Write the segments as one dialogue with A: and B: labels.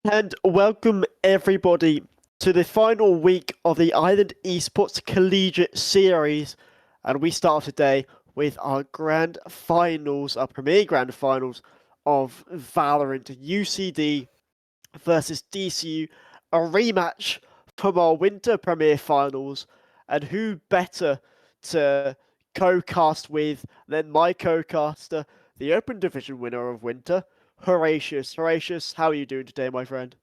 A: And welcome everybody to the final week of the Ireland Esports Collegiate Series. And we start today with our grand finals, our premier grand finals of Valorant UCD versus DCU, a rematch from our winter premier finals. And who better to co-cast with than my co-caster, the Open Division winner of winter, Horatius. Horatius, how are you doing today, my friend?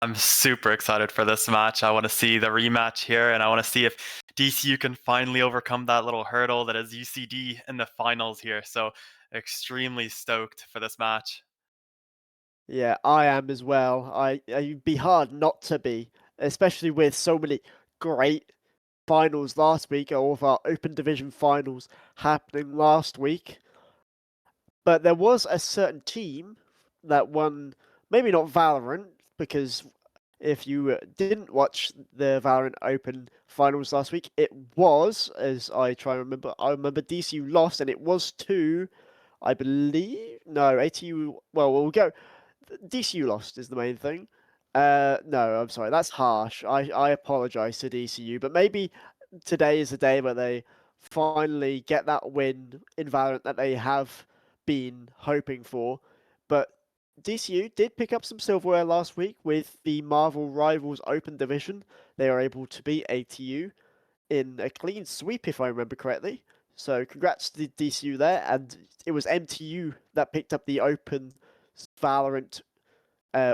B: I'm super excited for this match. I want to see the rematch here, and I want to see if DCU can finally overcome that little hurdle that is UCD in the finals here. So, extremely stoked for this match.
A: Yeah, I am as well. It'd be hard not to be, especially with so many great finals last week, all of our Open Division finals happening last week. But there was a certain team that won, maybe not Valorant, because if you didn't watch the Valorant Open finals last week, it was, as I try to remember, I remember DCU lost, and it was to, I believe, no, ATU, well, we'll go. DCU lost is the main thing. No, I'm sorry, that's harsh. I apologize to DCU, but maybe today is the day where they finally get that win in Valorant that they have been hoping for. But DCU did pick up some silverware last week with the Marvel Rivals Open Division. They were able to beat ATU in a clean sweep, if I remember correctly. So congrats to the DCU there, and it was MTU that picked up the Open Valorant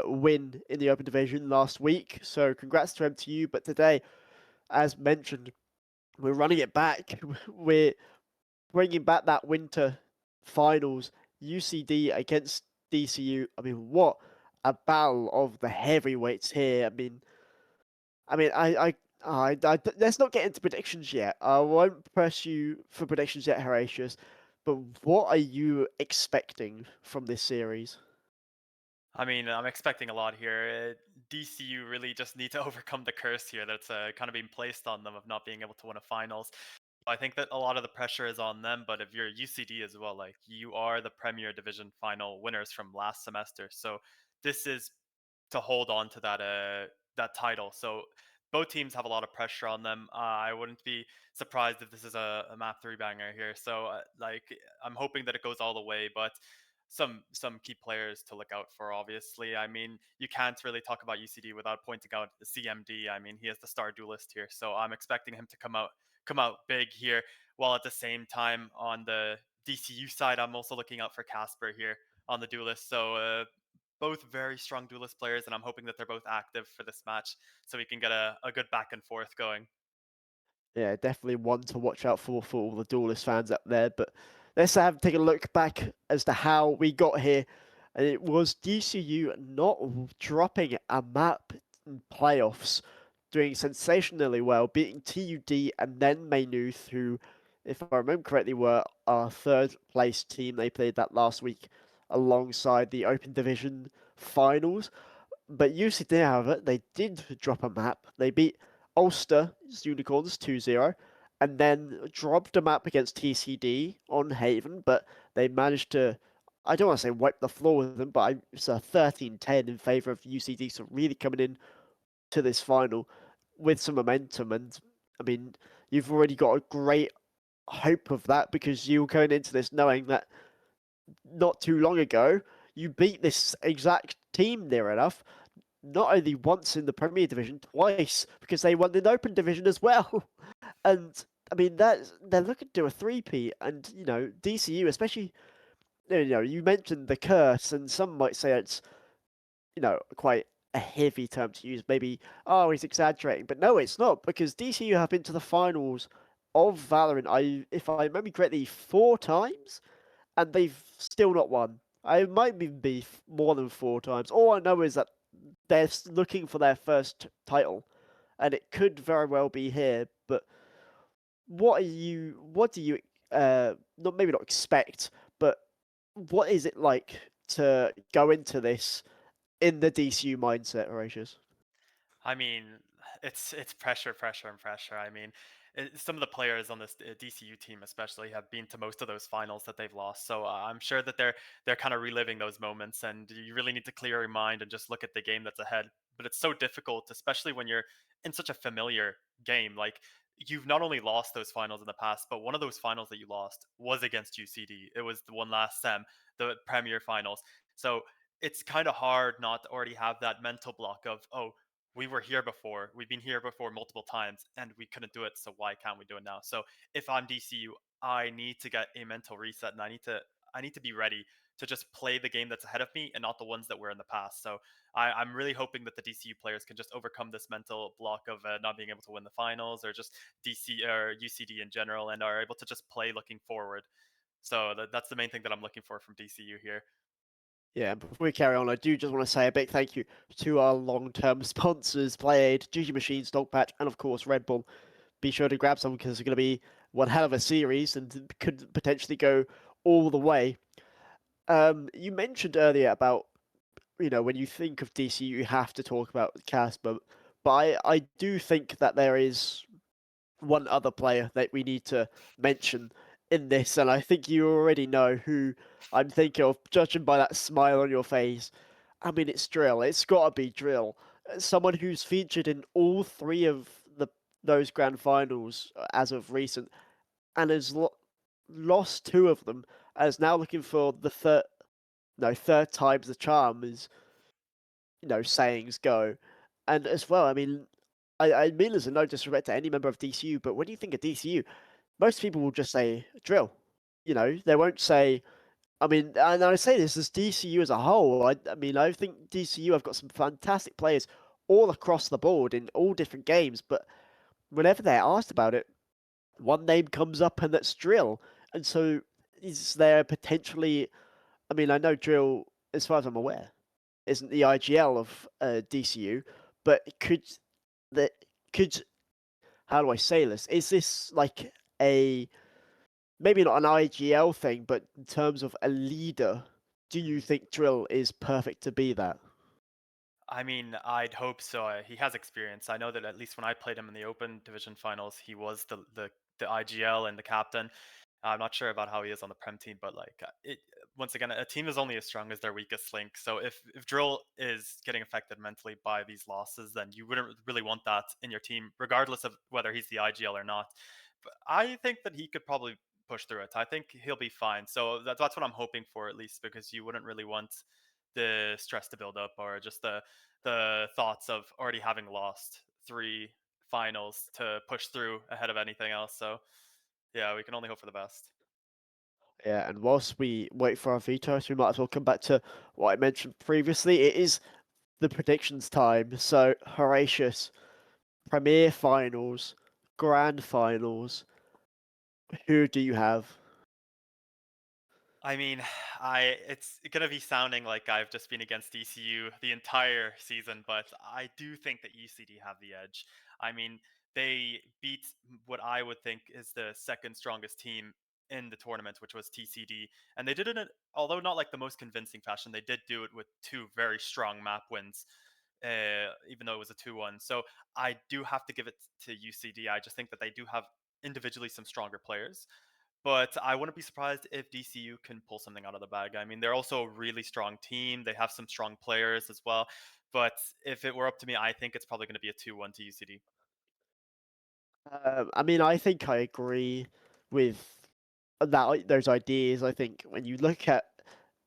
A: win in the Open Division last week. So congrats to MTU. But today, as mentioned, we're running it back. We're bringing back that winter finals UCD against DCU. I mean, what a battle of the heavyweights here. Let's not get into predictions yet. I won't press you for predictions yet, Horatius. But what are you expecting from this series?
B: I mean, I'm expecting a lot here. DCU really just need to overcome the curse here that's kind of being placed on them of not being able to win a finals. I think that a lot of the pressure is on them, but if you're UCD as well, like you are the Premier Division final winners from last semester, so this is to hold on to that title. So both teams have a lot of pressure on them. I wouldn't be surprised if this is a map three banger here. So I'm hoping that it goes all the way, but some key players to look out for. Obviously, I mean you can't really talk about UCD without pointing out the CMD. I mean he is the star duelist here, so I'm expecting him to come out big here. While at the same time on the DCU side, I'm also looking out for Casper here on the duelist. So both very strong duelist players, and I'm hoping that they're both active for this match so we can get a good back and forth going.
A: Yeah, definitely one to watch out for all the duelist fans out there. But let's take a look back as to how we got here. And it was DCU not dropping a map in playoffs, doing sensationally well, beating TUD and then Maynooth, who, if I remember correctly, were our third place team. They played that last week alongside the Open Division finals. But UCD, however, they did drop a map. They beat Ulster Unicorns 2-0 and then dropped a map against TCD on Haven, but they managed to, I don't want to say wipe the floor with them, but it's a 13-10 in favour of UCD, so really coming in to this final with some momentum. And I mean, you've already got a great hope of that because you're going into this knowing that not too long ago you beat this exact team near enough not only once in the Premier Division, twice because they won the Open Division as well. And I mean, they're looking to do a three-peat, and DCU, especially, you mentioned the curse, and some might say it's quite a heavy term to use. Maybe, oh, he's exaggerating, but no, it's not because DCU have been to the finals of Valorant. If I remember correctly, 4 times, and they've still not won. I might even be more than 4 times. All I know is that they're looking for their first title, and it could very well be here. But what do you not maybe not expect, but what is it like to go into this in the DCU mindset, Horatius?
B: I mean, it's pressure, pressure, and pressure. I mean, some of the players on this DCU team, especially, have been to most of those finals that they've lost. So I'm sure that they're kind of reliving those moments, and you really need to clear your mind and just look at the game that's ahead. But it's so difficult, especially when you're in such a familiar game. Like, you've not only lost those finals in the past, but one of those finals that you lost was against UCD. It was the one last sem, the Premier Finals. So it's kind of hard not to already have that mental block of, oh, we were here before. We've been here before multiple times and we couldn't do it. So why can't we do it now? So if I'm DCU, I need to get a mental reset, and I need to be ready to just play the game that's ahead of me and not the ones that were in the past. So I'm really hoping that the DCU players can just overcome this mental block of not being able to win the finals, or just DC or UCD in general, and are able to just play looking forward. So that's the main thing that I'm looking for from DCU here.
A: Yeah, before we carry on, I do just want to say a big thank you to our long-term sponsors, Playade, GG Machines, Dogpatch, and of course Red Bull. Be sure to grab some because it's going to be one hell of a series and could potentially go all the way. You mentioned earlier about, when you think of DC, you have to talk about Casper, but I do think that there is one other player that we need to mention in this, and I think you already know who I'm thinking of, judging by that smile on your face. I mean, it's Drill. It's got to be Drill. Someone who's featured in all three of those grand finals as of recent, and has lost two of them, and is now looking for the third time's the charm, as sayings go. And as well, I mean, I mean, there's no disrespect to any member of DCU, but when you think of DCU, most people will just say drill. They won't say. I mean, and I say this as DCU as a whole. I mean, I think DCU have got some fantastic players all across the board in all different games, but whenever they're asked about it, one name comes up, and that's drill. And so, is there potentially? I mean, I know drill, as far as I'm aware, isn't the IGL of DCU, but that could how do I say this? Is this like a maybe not an IGL thing, but in terms of a leader, do you think Drill is perfect to be that?
B: I mean, I'd hope so. He has experience. I know that at least when I played him in the Open Division finals, he was the IGL and the captain. I'm not sure about how he is on the Prem team, but like it once again, a team is only as strong as their weakest link. So if Drill is getting affected mentally by these losses, then you wouldn't really want that in your team, regardless of whether he's the IGL or not. But I think that he could probably push through it. I think he'll be fine. So that's what I'm hoping for, at least, because you wouldn't really want the stress to build up, or just the thoughts of already having lost three finals to push through ahead of anything else. So yeah, we can only hope for the best.
A: Yeah, and whilst we wait for our vetoes, we might as well come back to what I mentioned previously. It is the predictions time. So, Horatius, Premier Finals, Grand Finals, who do you have?
B: I mean, I it's gonna be sounding like I've just been against DCU the entire season, but I do think that UCD have the edge. I mean, they beat what I would think is the second strongest team in the tournament, which was TCD, and they did it, although not like the most convincing fashion. They did do it with two very strong map wins, even though it was a 2-1. So I do have to give it to UCD. I just think that they do have individually some stronger players. But I wouldn't be surprised if DCU can pull something out of the bag. I mean, they're also a really strong team. They have some strong players as well. But if it were up to me, I think it's probably going to be a 2-1 to UCD.
A: I mean, I think I agree with those ideas. I think when you look at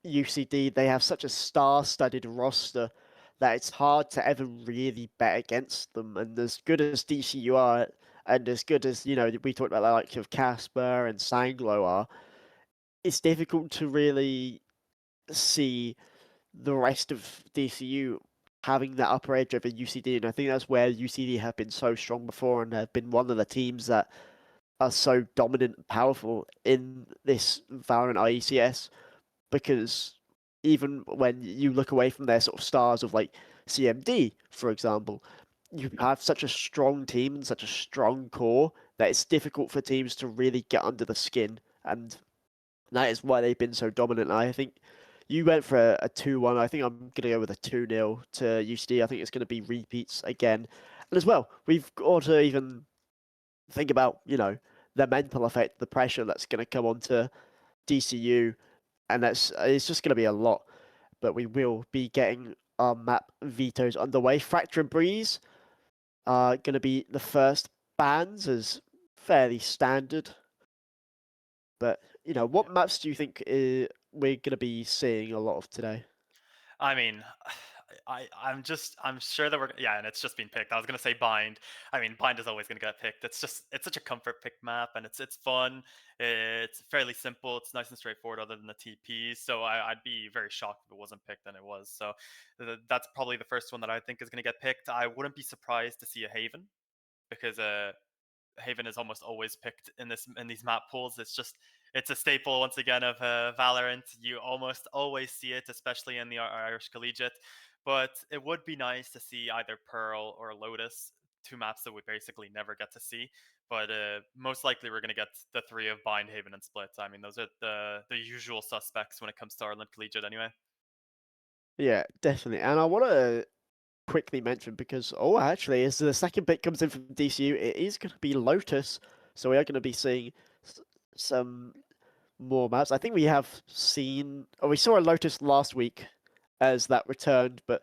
A: UCD, they have such a star-studded roster that it's hard to ever really bet against them. And as good as DCU are, and as good as we talked about the likes of Casper and Sanglo are, it's difficult to really see the rest of DCU having that upper edge over UCD. And I think that's where UCD have been so strong before and have been one of the teams that are so dominant and powerful in this Valorant IECS, because even when you look away from their sort of stars of like CMD, for example, you have such a strong team and such a strong core that it's difficult for teams to really get under the skin. And that is why they've been so dominant. I think you went for a 2-1. I think I'm going to go with a 2-0 to UCD. I think it's going to be repeats again. And as well, we've got to even think about, the mental effect, the pressure that's going to come onto DCU, and it's just going to be a lot. But we will be getting our map vetoes underway. Fracture and Breeze are going to be the first bans, as fairly standard. But
B: Yeah.
A: what maps do you think we're going to be seeing a lot of today?
B: I mean, I'm sure that yeah, and it's just been picked. I was gonna say bind. I mean, bind is always gonna get picked. It's such a comfort pick map, and it's fun. It's fairly simple. It's nice and straightforward, other than the TPs. So I'd be very shocked if it wasn't picked, and it was. So that's probably the first one that I think is gonna get picked. I wouldn't be surprised to see a Haven, because Haven is almost always picked in these map pools. It's a staple once again of Valorant. You almost always see it, especially in the Irish Collegiate. But it would be nice to see either Pearl or Lotus, two maps that we basically never get to see. But most likely we're going to get the three of Bind, Haven, and Split. I mean, those are the usual suspects when it comes to Ireland Collegiate, anyway.
A: Yeah, definitely. And I want to quickly mention because actually, as the second pick comes in from DCU, it is going to be Lotus. So we are going to be seeing some more maps. I think we have seen, or we saw a Lotus last week as that returned, but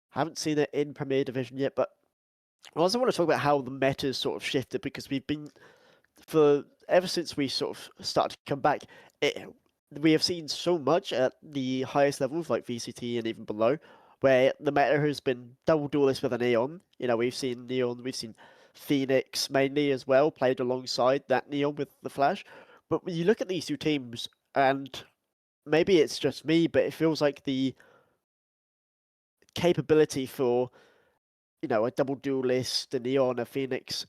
A: haven't seen it in Premier Division yet. But I also want to talk about how the meta's sort of shifted because we've been for ever since we sort of started to come back. We have seen so much at the highest levels like VCT and even below, where the meta has been double duelist with a Neon. We've seen Neon, we've seen Phoenix mainly as well, played alongside that Neon with the Flash. But when you look at these two teams, and maybe it's just me, but it feels like the capability for, a double duelist, a Neon, a Phoenix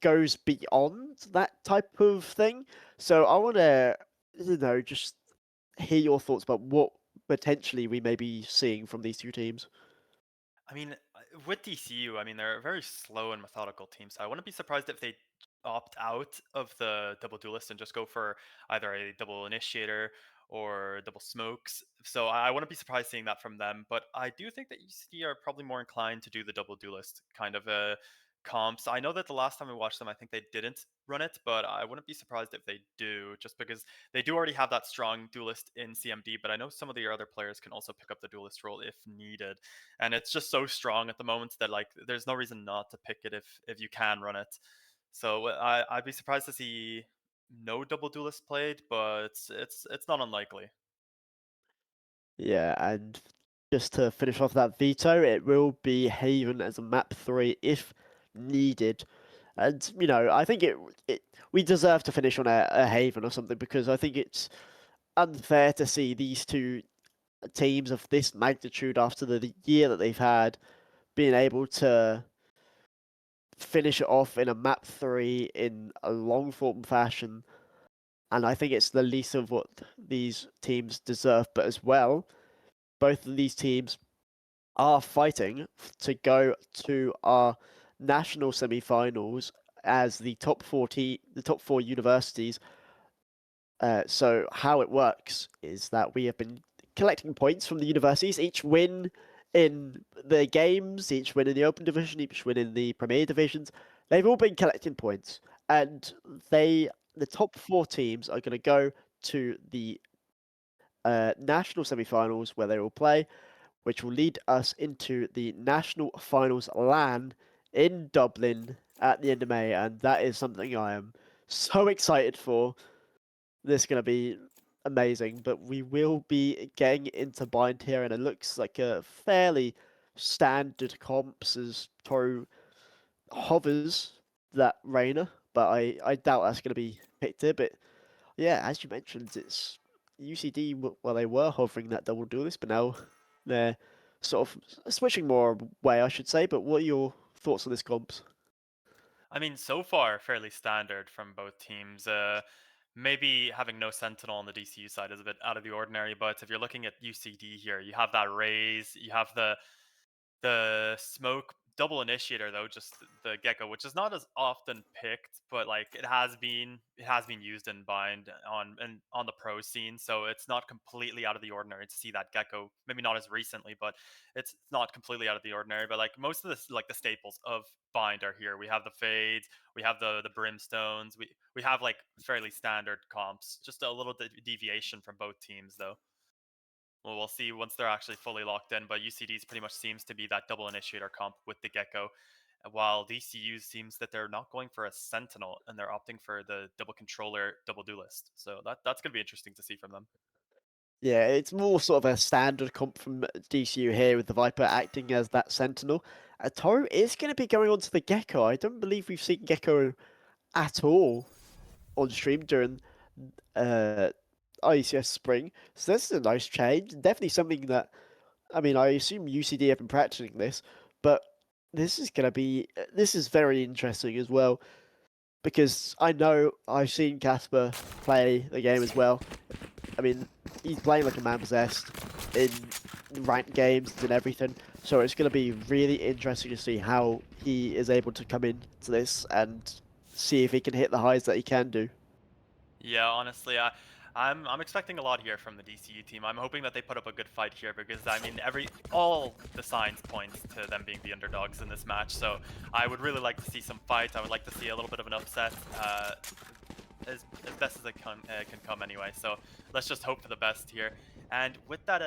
A: goes beyond that type of thing. So I want to, just hear your thoughts about what potentially we may be seeing from these two teams.
B: I mean, with DCU, I mean, they're a very slow and methodical team, so I wouldn't be surprised if they opt out of the double duelist and just go for either a double initiator or double smokes. So I wouldn't be surprised seeing that from them. But I do think that UCD are probably more inclined to do the double duelist kind of comps. I know that the last time we watched them, I think they didn't run it, but I wouldn't be surprised if they do, just because they do already have that strong duelist in CMD. But I know some of the other players can also pick up the duelist role if needed, and it's just so strong at the moment that like there's no reason not to pick it if you can run it. So I'd be surprised to see no double duelist played, but it's not unlikely.
A: Yeah, and just to finish off that veto, it will be Haven as a map 3 if needed. And I think it we deserve to finish on a Haven or something because I think it's unfair to see these two teams of this magnitude after the year that they've had being able to finish it off in a map 3 in a long form fashion. And I think it's the least of what these teams deserve. But as well, both of these teams are fighting to go to our national semi-finals as the top four universities. So how it works is that we have been collecting points from the universities. Each win in the games, each win in the Open Division, each win in the Premier Divisions, they've all been collecting points, and the top four teams are going to go to the national semi-finals where they will play, which will lead us into the national finals LAN in Dublin at the end of May, and that is something I am so excited for. This is going to be amazing, but we will be getting into bind here, and it looks like a fairly standard comps as Toru hovers that Reina, but I doubt that's going to be picked here. But yeah, as you mentioned, it's UCD. Well, they were hovering that double duelist, but now they're sort of switching more way, I should say. But what are your thoughts on this comps?
B: I mean, so far fairly standard from both teams. Maybe having no Sentinel on the DCU side is a bit out of the ordinary, but if you're looking at UCD here, you have that raise, you have the smoke double initiator though, just the Gecko, which is not as often picked, but like it has been used in bind on the pro scene, so it's not completely out of the ordinary to see that Gecko. Maybe not as recently, but it's not completely out of the ordinary. But like most of this, like the staples of bind are here. We have the fades, we have the brimstones, we have like fairly standard comps, just a little deviation from both teams though. Well, we'll see once they're actually fully locked in, but UCD's pretty much seems to be that double initiator comp with the Gecko, while DCU seems that they're not going for a Sentinel and they're opting for the double controller, double duelist. So that's going to be interesting to see from them.
A: Yeah, it's more sort of a standard comp from DCU here with the Viper acting as that Sentinel. Toru is going to be going on to the Gecko. I don't believe we've seen Gecko at all on stream during IECS Spring. So this is a nice change. Definitely something that, I mean, I assume UCD have been practicing this, but this is very interesting as well, because I know I've seen Casper play the game as well. I mean, he's playing like a man possessed in ranked games and everything. So it's going to be really interesting to see how he is able to come into this and see if he can hit the highs that he can do.
B: Yeah, honestly, I'm expecting a lot here from the DCU team. I'm hoping that they put up a good fight here because I mean all the signs points to them being the underdogs in this match. So I would really like to see some fights. I would like to see a little bit of an upset. As best as it can come anyway. So let's just hope for the best here. And with that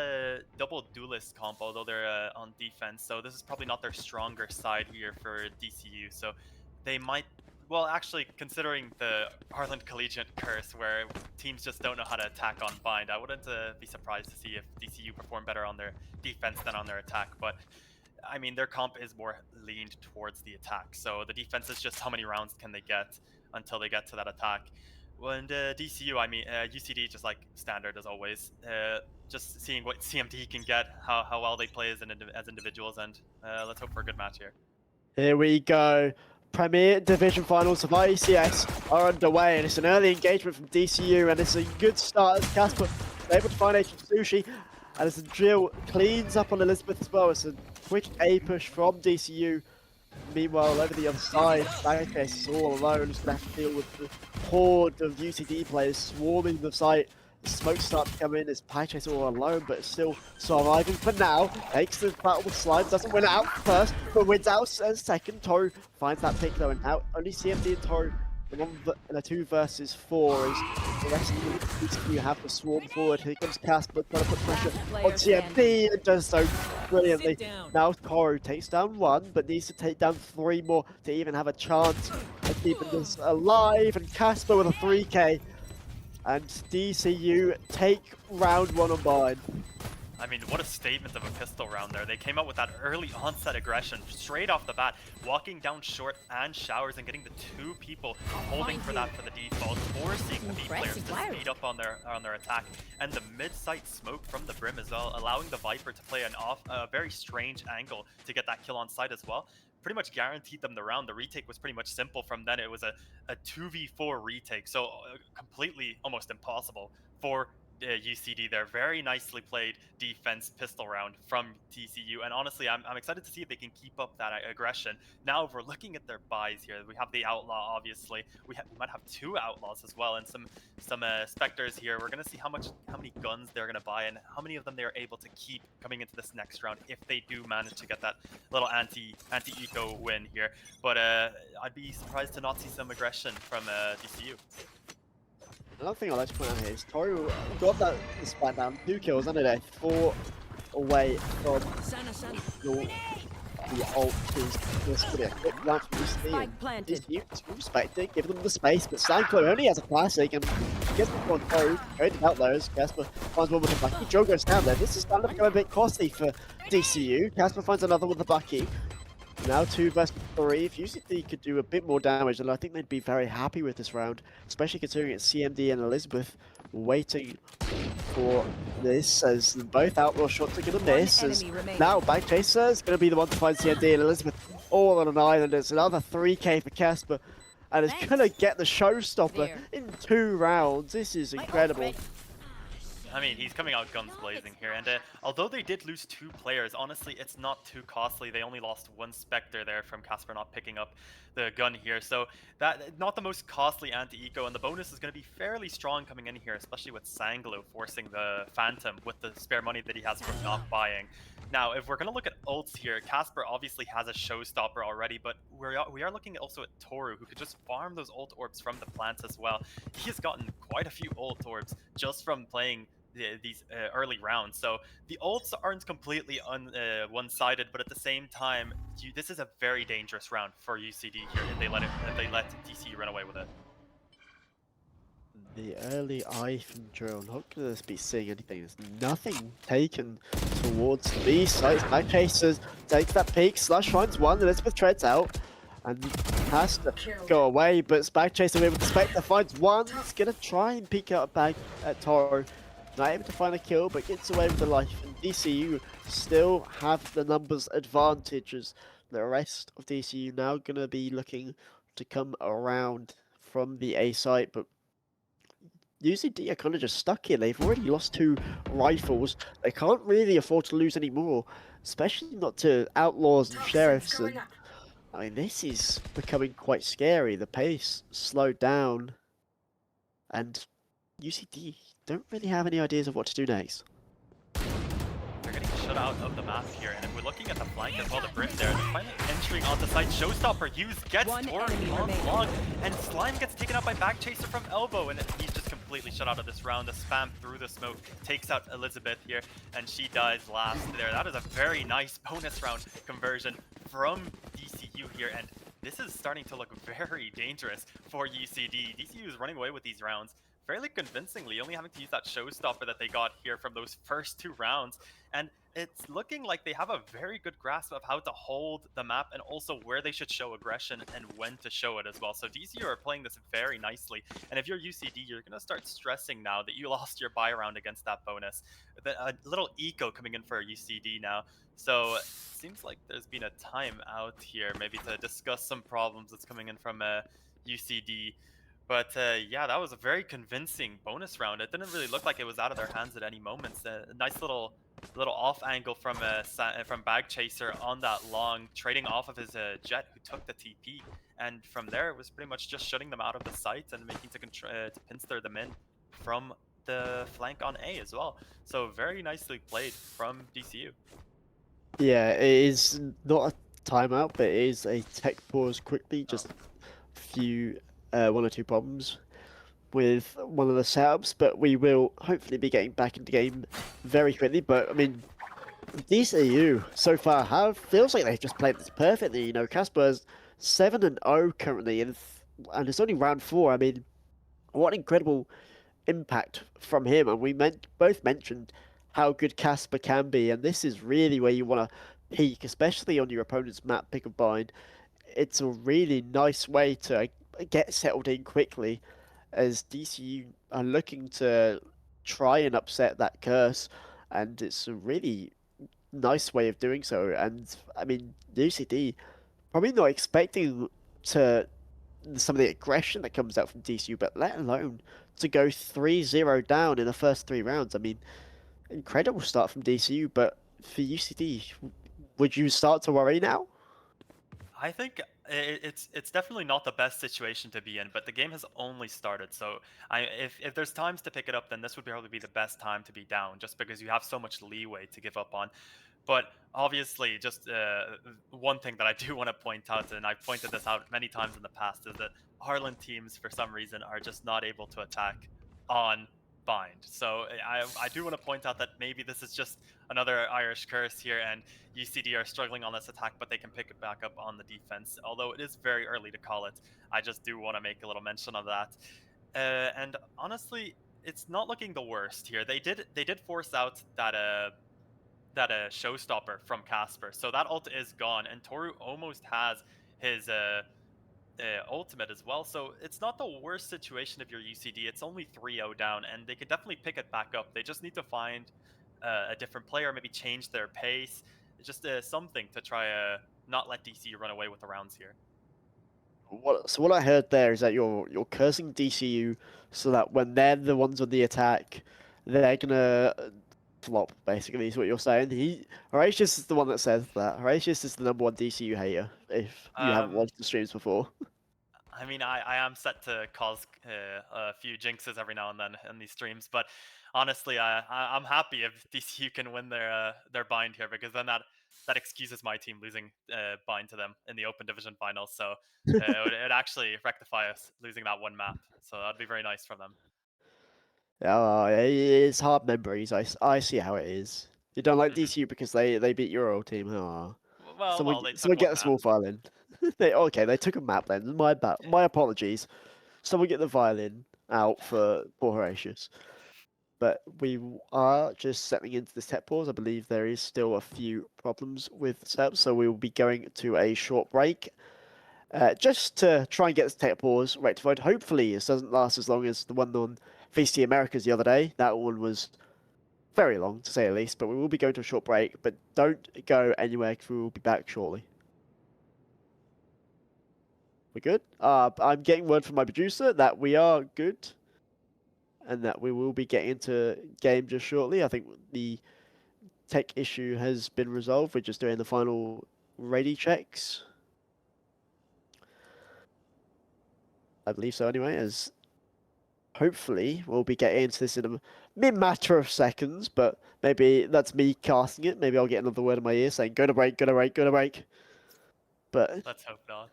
B: double duelist comp, although they're on defense, so this is probably not their stronger side here for DCU. So they might, well, actually, considering the Ireland Collegiate curse, where teams just don't know how to attack on bind, I wouldn't be surprised to see if DCU perform better on their defense than on their attack. But I mean, their comp is more leaned towards the attack. So the defense is just how many rounds can they get until they get to that attack. And DCU, I mean, UCD just like standard as always. Just seeing what CMD can get, how well they play as individuals, and let's hope for a good match here.
A: Here we go. Premier Division Finals of IECS are underway, and it's an early engagement from DCU, and it's a good start as Casper able to find Agent Sushi, and as the drill cleans up on Elizabeth as well. It's a quick A push from DCU. Meanwhile, over the other side, Bankcase is all alone, just left to deal with the horde of UCD players swarming the site. The smoke starts to come in as Bankcase all alone, but still surviving for now. Takes the battle with Slime, doesn't win out first, but wins out as second. Toru finds that pick though, and out only CMD and Toru in a 2 versus 4 as the rest of the DCU have to swarm forward. Here comes Casper trying to put pressure on CMD and does so brilliantly. Now Toru takes down 1, but needs to take down 3 more to even have a chance of keeping this alive. And Casper with a 3k. And DCU take round 1 on bind.
B: I mean, what a statement of a pistol round there. They came out with that early onset aggression straight off the bat, walking down short and showers and getting the 2 people holding for that for the default, forcing the B players to speed up on their attack, and the mid-sight smoke from the Brim as well, allowing the Viper to play a very strange angle to get that kill on site as well. Pretty much guaranteed them the round. The retake was pretty much simple from then. It was a 2v4 retake, so completely almost impossible for UCD there. Very nicely played defense pistol round from DCU, and honestly I'm excited to see if they can keep up that aggression. Now if we're looking at their buys here, we have the Outlaw, obviously. We might have 2 Outlaws as well, and some Spectres here. We're gonna see how many guns they're gonna buy and how many of them they're able to keep coming into this next round if they do manage to get that little anti-eco win here. But I'd be surprised to not see some aggression from DCU.
A: Another thing I'd like to point out here is Toru got that span down, 2 kills under there, 4 away from the ult is just going to be a quick launch from UCD, and DCU to respect it, give them the space, but Sanklo only has a classic and gets the one through, going out there as Casper finds one with the Bucky. Joe goes down there. This is starting to become a bit costly for DCU. Casper finds another with the Bucky. Now 2 versus 3. If UCD could do a bit more damage, then I think they'd be very happy with this round, especially considering it's CMD and Elizabeth waiting for this, as both Outlaw shots are going to miss. As now Bankchaser is going to be the one to find CMD and Elizabeth all on an island. It's another 3k for Casper, and it's going to get the showstopper in 2 rounds. This is incredible.
B: I mean, he's coming out guns blazing here, and although they did lose 2 players, honestly, it's not too costly. They only lost 1 Spectre there from Casper not picking up the gun here, so that not the most costly anti-eco, and the bonus is going to be fairly strong coming in here, especially with Sanglo forcing the Phantom with the spare money that he has from not buying. Now, if we're going to look at ults here, Casper obviously has a showstopper already, but we are looking also at Toru, who could just farm those ult orbs from the plants as well. He has gotten quite a few ult orbs just from playing these early rounds. So the ults aren't completely one-sided, but at the same time, this is a very dangerous round for UCD here if they let DCU run away with it.
A: The early eye from Drill, not going to be seeing anything. There's nothing taken towards the B site. Back Chasers takes that peek. Slush finds one. Elizabeth treads out and has to go away, but Back Chaser able to Spectre finds one. He's going to try and peek out a bag at Toro. Not able to find a kill, but gets away with the life. And DCU still have the numbers advantages. The rest of DCU now going to be looking to come around from the A site, but UCD are kind of just stuck here. They've already lost 2 rifles. They can't really afford to lose any more, especially not to outlaws and sheriffs. And I mean, this is becoming quite scary. The pace slowed down, and UCD don't really have any ideas of what to do next.
B: They're getting shut out of the map here, and if we're looking at the flank as well, the Brim there, they're finally entering onto site. Showstopper used, gets Toru on long, and Slime gets taken out by Back Chaser from elbow, and he's just completely shut out of this round. The spam through the smoke takes out Elizabeth here, and she dies last there. That is a very nice bonus round conversion from DCU here, and this is starting to look very dangerous for UCD. DCU is running away with these rounds fairly convincingly, only having to use that showstopper that they got here from those first 2 rounds. And it's looking like they have a very good grasp of how to hold the map and also where they should show aggression and when to show it as well. So DCU are playing this very nicely. And if you're UCD, you're going to start stressing now that you lost your buy round against that bonus. A little eco coming in for UCD now. So it seems like there's been a timeout here, maybe to discuss some problems that's coming in from UCD. But yeah, that was a very convincing bonus round. It didn't really look like it was out of their hands at any moment. A nice little off angle from Bag Chaser on that long, trading off of his jet who took the TP. And from there, it was pretty much just shutting them out of the site and making to pincer them in from the flank on A as well. So very nicely played from DCU.
A: Yeah, it is not a timeout, but it is a tech pause quickly. Just a few 1 or 2 problems with one of the setups, but we will hopefully be getting back into game very quickly. But I mean, DCU so far feels like they've just played this perfectly. You know, Casper's 7-0 currently, and it's only round 4. I mean, what incredible impact from him! And we both mentioned how good Casper can be, and this is really where you want to peak, especially on your opponent's map pick of bind. It's a really nice way to get settled in quickly, as DCU are looking to try and upset that curse, and it's a really nice way of doing so. And I mean, UCD probably not expecting to some of the aggression that comes out from DCU, but let alone to go 3-0 down in the first 3 rounds. I mean, incredible start from DCU, but for UCD, would you start to worry now?
B: I think it's definitely not the best situation to be in, but the game has only started. So if there's times to pick it up, then this would probably be the best time to be down, just because you have so much leeway to give up on. But obviously, just one thing that I do want to point out, and I've pointed this out many times in the past, is that Ireland teams, for some reason, are just not able to attack on bind. So I do want to point out that maybe this is just another Irish curse here, and UCD are struggling on this attack, but they can pick it back up on the defense. Although it is very early to call it, I just do want to make a little mention of that. And honestly, it's not looking the worst here. They did force out that showstopper from Casper, so that ult is gone, and Toru almost has his ultimate as well. So it's not the worst situation if you're UCD. It's only 3-0 down, and they could definitely pick it back up. They just need to find a different player, maybe change their pace, just something to try not let DC run away with the rounds here.
A: So what I heard there is that you're cursing DCU so that when they're the ones on the attack, they're gonna flop. Basically, is what you're saying. Horatius is the one that says that. Horatius is the #1 DCU hater. If you haven't
B: Um,
A: watched the streams before.
B: I mean, I am set to cause a few jinxes every now and then in these streams, but honestly, I'm happy if DCU can win their bind here because then that excuses my team losing bind to them in the Open Division finals. So it would actually rectify us losing that one map. So that'd be very nice from them.
A: It's hard memories. I see how it is. You don't like
B: Mhm.
A: DCU because they beat your old team. Oh.
B: Well, they took
A: Someone get
B: one
A: the
B: map.
A: small violin. They took a map then. My apologies. Someone get the violin out for poor Horatius. But we are just settling into this tech pause. I believe there is still a few problems with setup, so we will be going to a short break. Just to try and get this tech pause rectified. Hopefully, this doesn't last as long as the one on VC Americas the other day. That one was very long, to say the least, but we will be going to a short break. But don't go anywhere, because we will be back shortly. We're good? I'm getting word from my producer that we are good, and that we will be getting into game just shortly. I think the tech issue has been resolved. We're just doing the final ready checks. I believe so anyway, as hopefully we'll be getting into this in a mere matter of seconds, but maybe that's me casting it. Maybe I'll get another word in my ear saying, go to break, go to break, go to break. But
B: Let's hope not.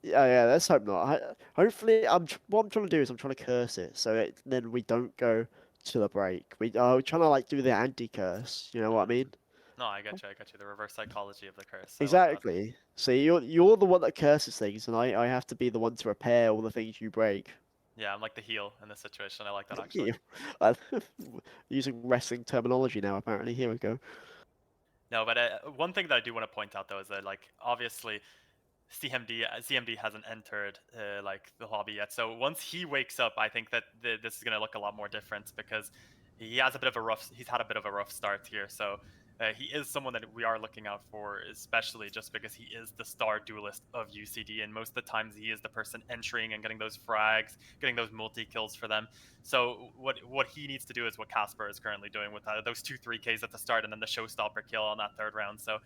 A: yeah, let's hope not. Hopefully, what I'm trying to do is I'm trying to curse it, so then we don't go to the break. We're trying to like do the anti-curse. You know what I mean?
B: No, I got you. I got you. The reverse psychology of the curse. I like that.
A: Exactly. See, you're the one that curses things, and I have to be the one to repair all the things you break.
B: Yeah, I'm like the heel in this situation. I like that actually.
A: You- I- Using wrestling terminology now, apparently. Here we go.
B: No, but one thing that I do want to point out though is that like obviously CMD hasn't entered like the hobby yet. So once he wakes up, I think that this is gonna look a lot more different because he's had a bit of a rough start here. So he is someone that we are looking out for, especially just because he is the star duelist of UCD, and most of the times he is the person entering and getting those frags, getting those multi kills for them. So what he needs to do is what Casper is currently doing with those 2-3Ks at the start, and then the showstopper kill on that third round. So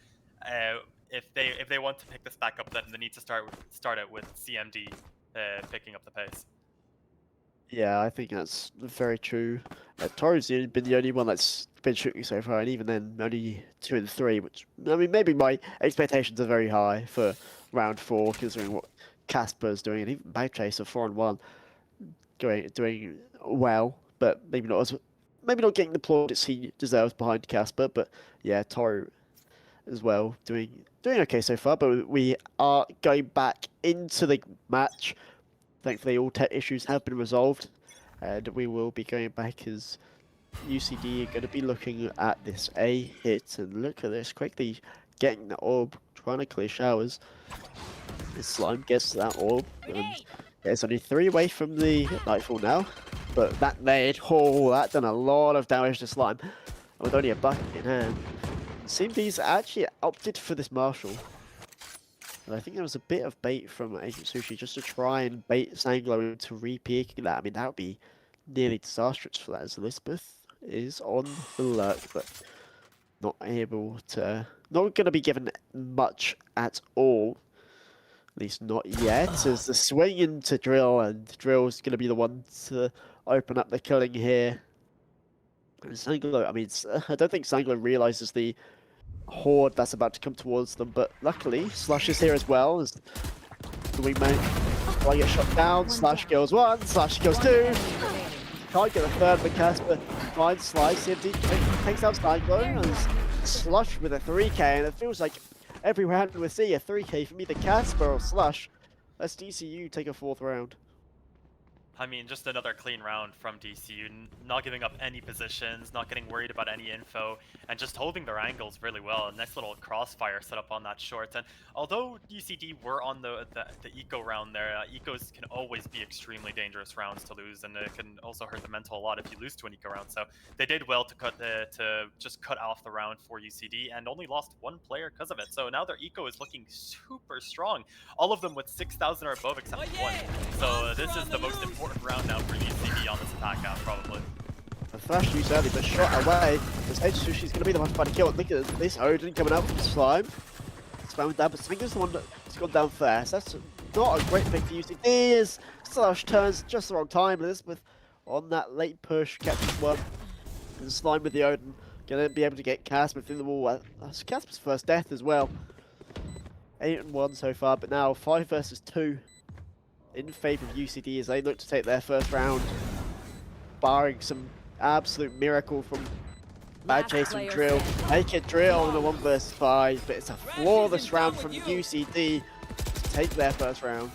B: uh, if they want to pick this back up, then they need to start it with CMD picking up the pace.
A: Yeah, I think that's very true. Toru's been the only one that's been shooting so far, and even then, only 2 and 3, which, I mean, maybe my expectations are very high for round 4, considering what Casper's doing, and even Bagchaser 4 and 1 doing well, but maybe not getting the plaudits he deserves behind Casper, but yeah, Toru as well, doing okay so far, but we are going back into the match. Thankfully, all tech issues have been resolved, and we will be going back as UCD are going to be looking at this A hit, and look at this, quickly getting the orb, trying to clear showers. This slime gets that orb, and it's only 3 away from the nightfall now, but that that done a lot of damage to slime, with only a bucket in hand. Simbi's actually opted for this Marshall. And I think there was a bit of bait from Agent Sushi just to try and bait Sanglo into re-peeking that. I mean, that would be nearly disastrous for that, as Elizabeth is on the lurk, but not going to be given much at all. At least not yet, as the swing into Drill, and Drill's going to be the one to open up the killing here. And Sanglo, I mean, I don't think Sanglo realizes the horde that's about to come towards them, but luckily Slush is here as well as the wingman. While I get shot down, Slash kills 1, Slash kills 2. Can't get the third, but Casper finds Slice. CMD takes out Sanglo, and Slush with a 3k, and it feels like every round we see a 3k from either Casper or Slush. Let's DCU take a 4th round.
B: I mean, just another clean round from DCU, not giving up any positions, not getting worried about any info, and just holding their angles really well. A nice little crossfire set up on that short. And although UCD were on the eco round there, ecos can always be extremely dangerous rounds to lose, and it can also hurt the mental a lot if you lose to an eco round. So they did well to just cut off the round for UCD, and only lost 1 player because of it. So now their eco is looking super strong. All of them with 6,000 or above except 1. So this is the most important round now for UCD on this attack half, probably.
A: the thrash used early, but shot away. This Sushi's going to be the one to find a kill. Look at this Odin coming out from Slime. Slime down, but Slinger's the one that's gone down first. That's not a great pick for UCD as Slush turns just the wrong time. Elizabeth on that late push, catches one. And Slime with the Odin, going to be able to get Casper through the wall. That's Casper's first death as well. 8-1 so far, but now 5 versus 2 in favour of UCD as they look to take their first round, barring some absolute miracle from Bad Chase and Drill. Make it Drill in a 1 versus 5, but it's a flawless round from UCD to take their first round.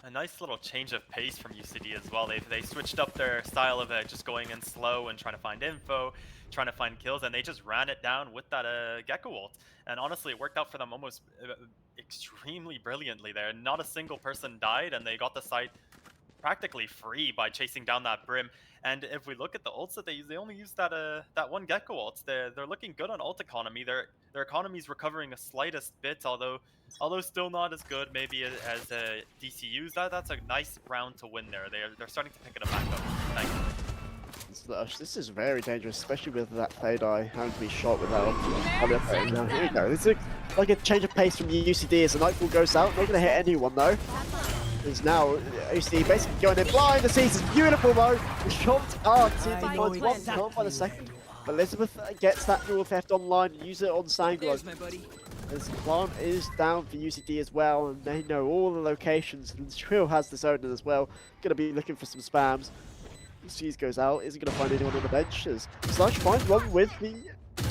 B: A nice little change of pace from UCD as well. They switched up their style of just going in slow and trying to find info, trying to find kills, and they just ran it down with that Gecko ult. And honestly, it worked out for them almost extremely brilliantly there. Not a single person died, and they got the site practically free by chasing down that Brim. And if we look at the ults that they use, they only use that that one Gecko ult. They're looking good on ult economy. Their economy's recovering the slightest bit, although still not as good maybe as DCU's. That's a nice round to win there. They're starting to pick it back up. Thanks.
A: This is very dangerous, especially with that Fade Eye having to be shot without. Now here we go. This is like a change of pace from UCD as the Nightfall goes out. Not going to hit anyone though. Is now UCD basically going in blind. The seas is beautiful though. The shots are finds one shot by the second. But Elizabeth gets that dual theft online and use it on Sanglo. This plant is down for UCD as well, and they know all the locations. And Trill has this Odin as well. Going to be looking for some spams. Seas goes out. Isn't going to find anyone on the bench. As Slush finds one with the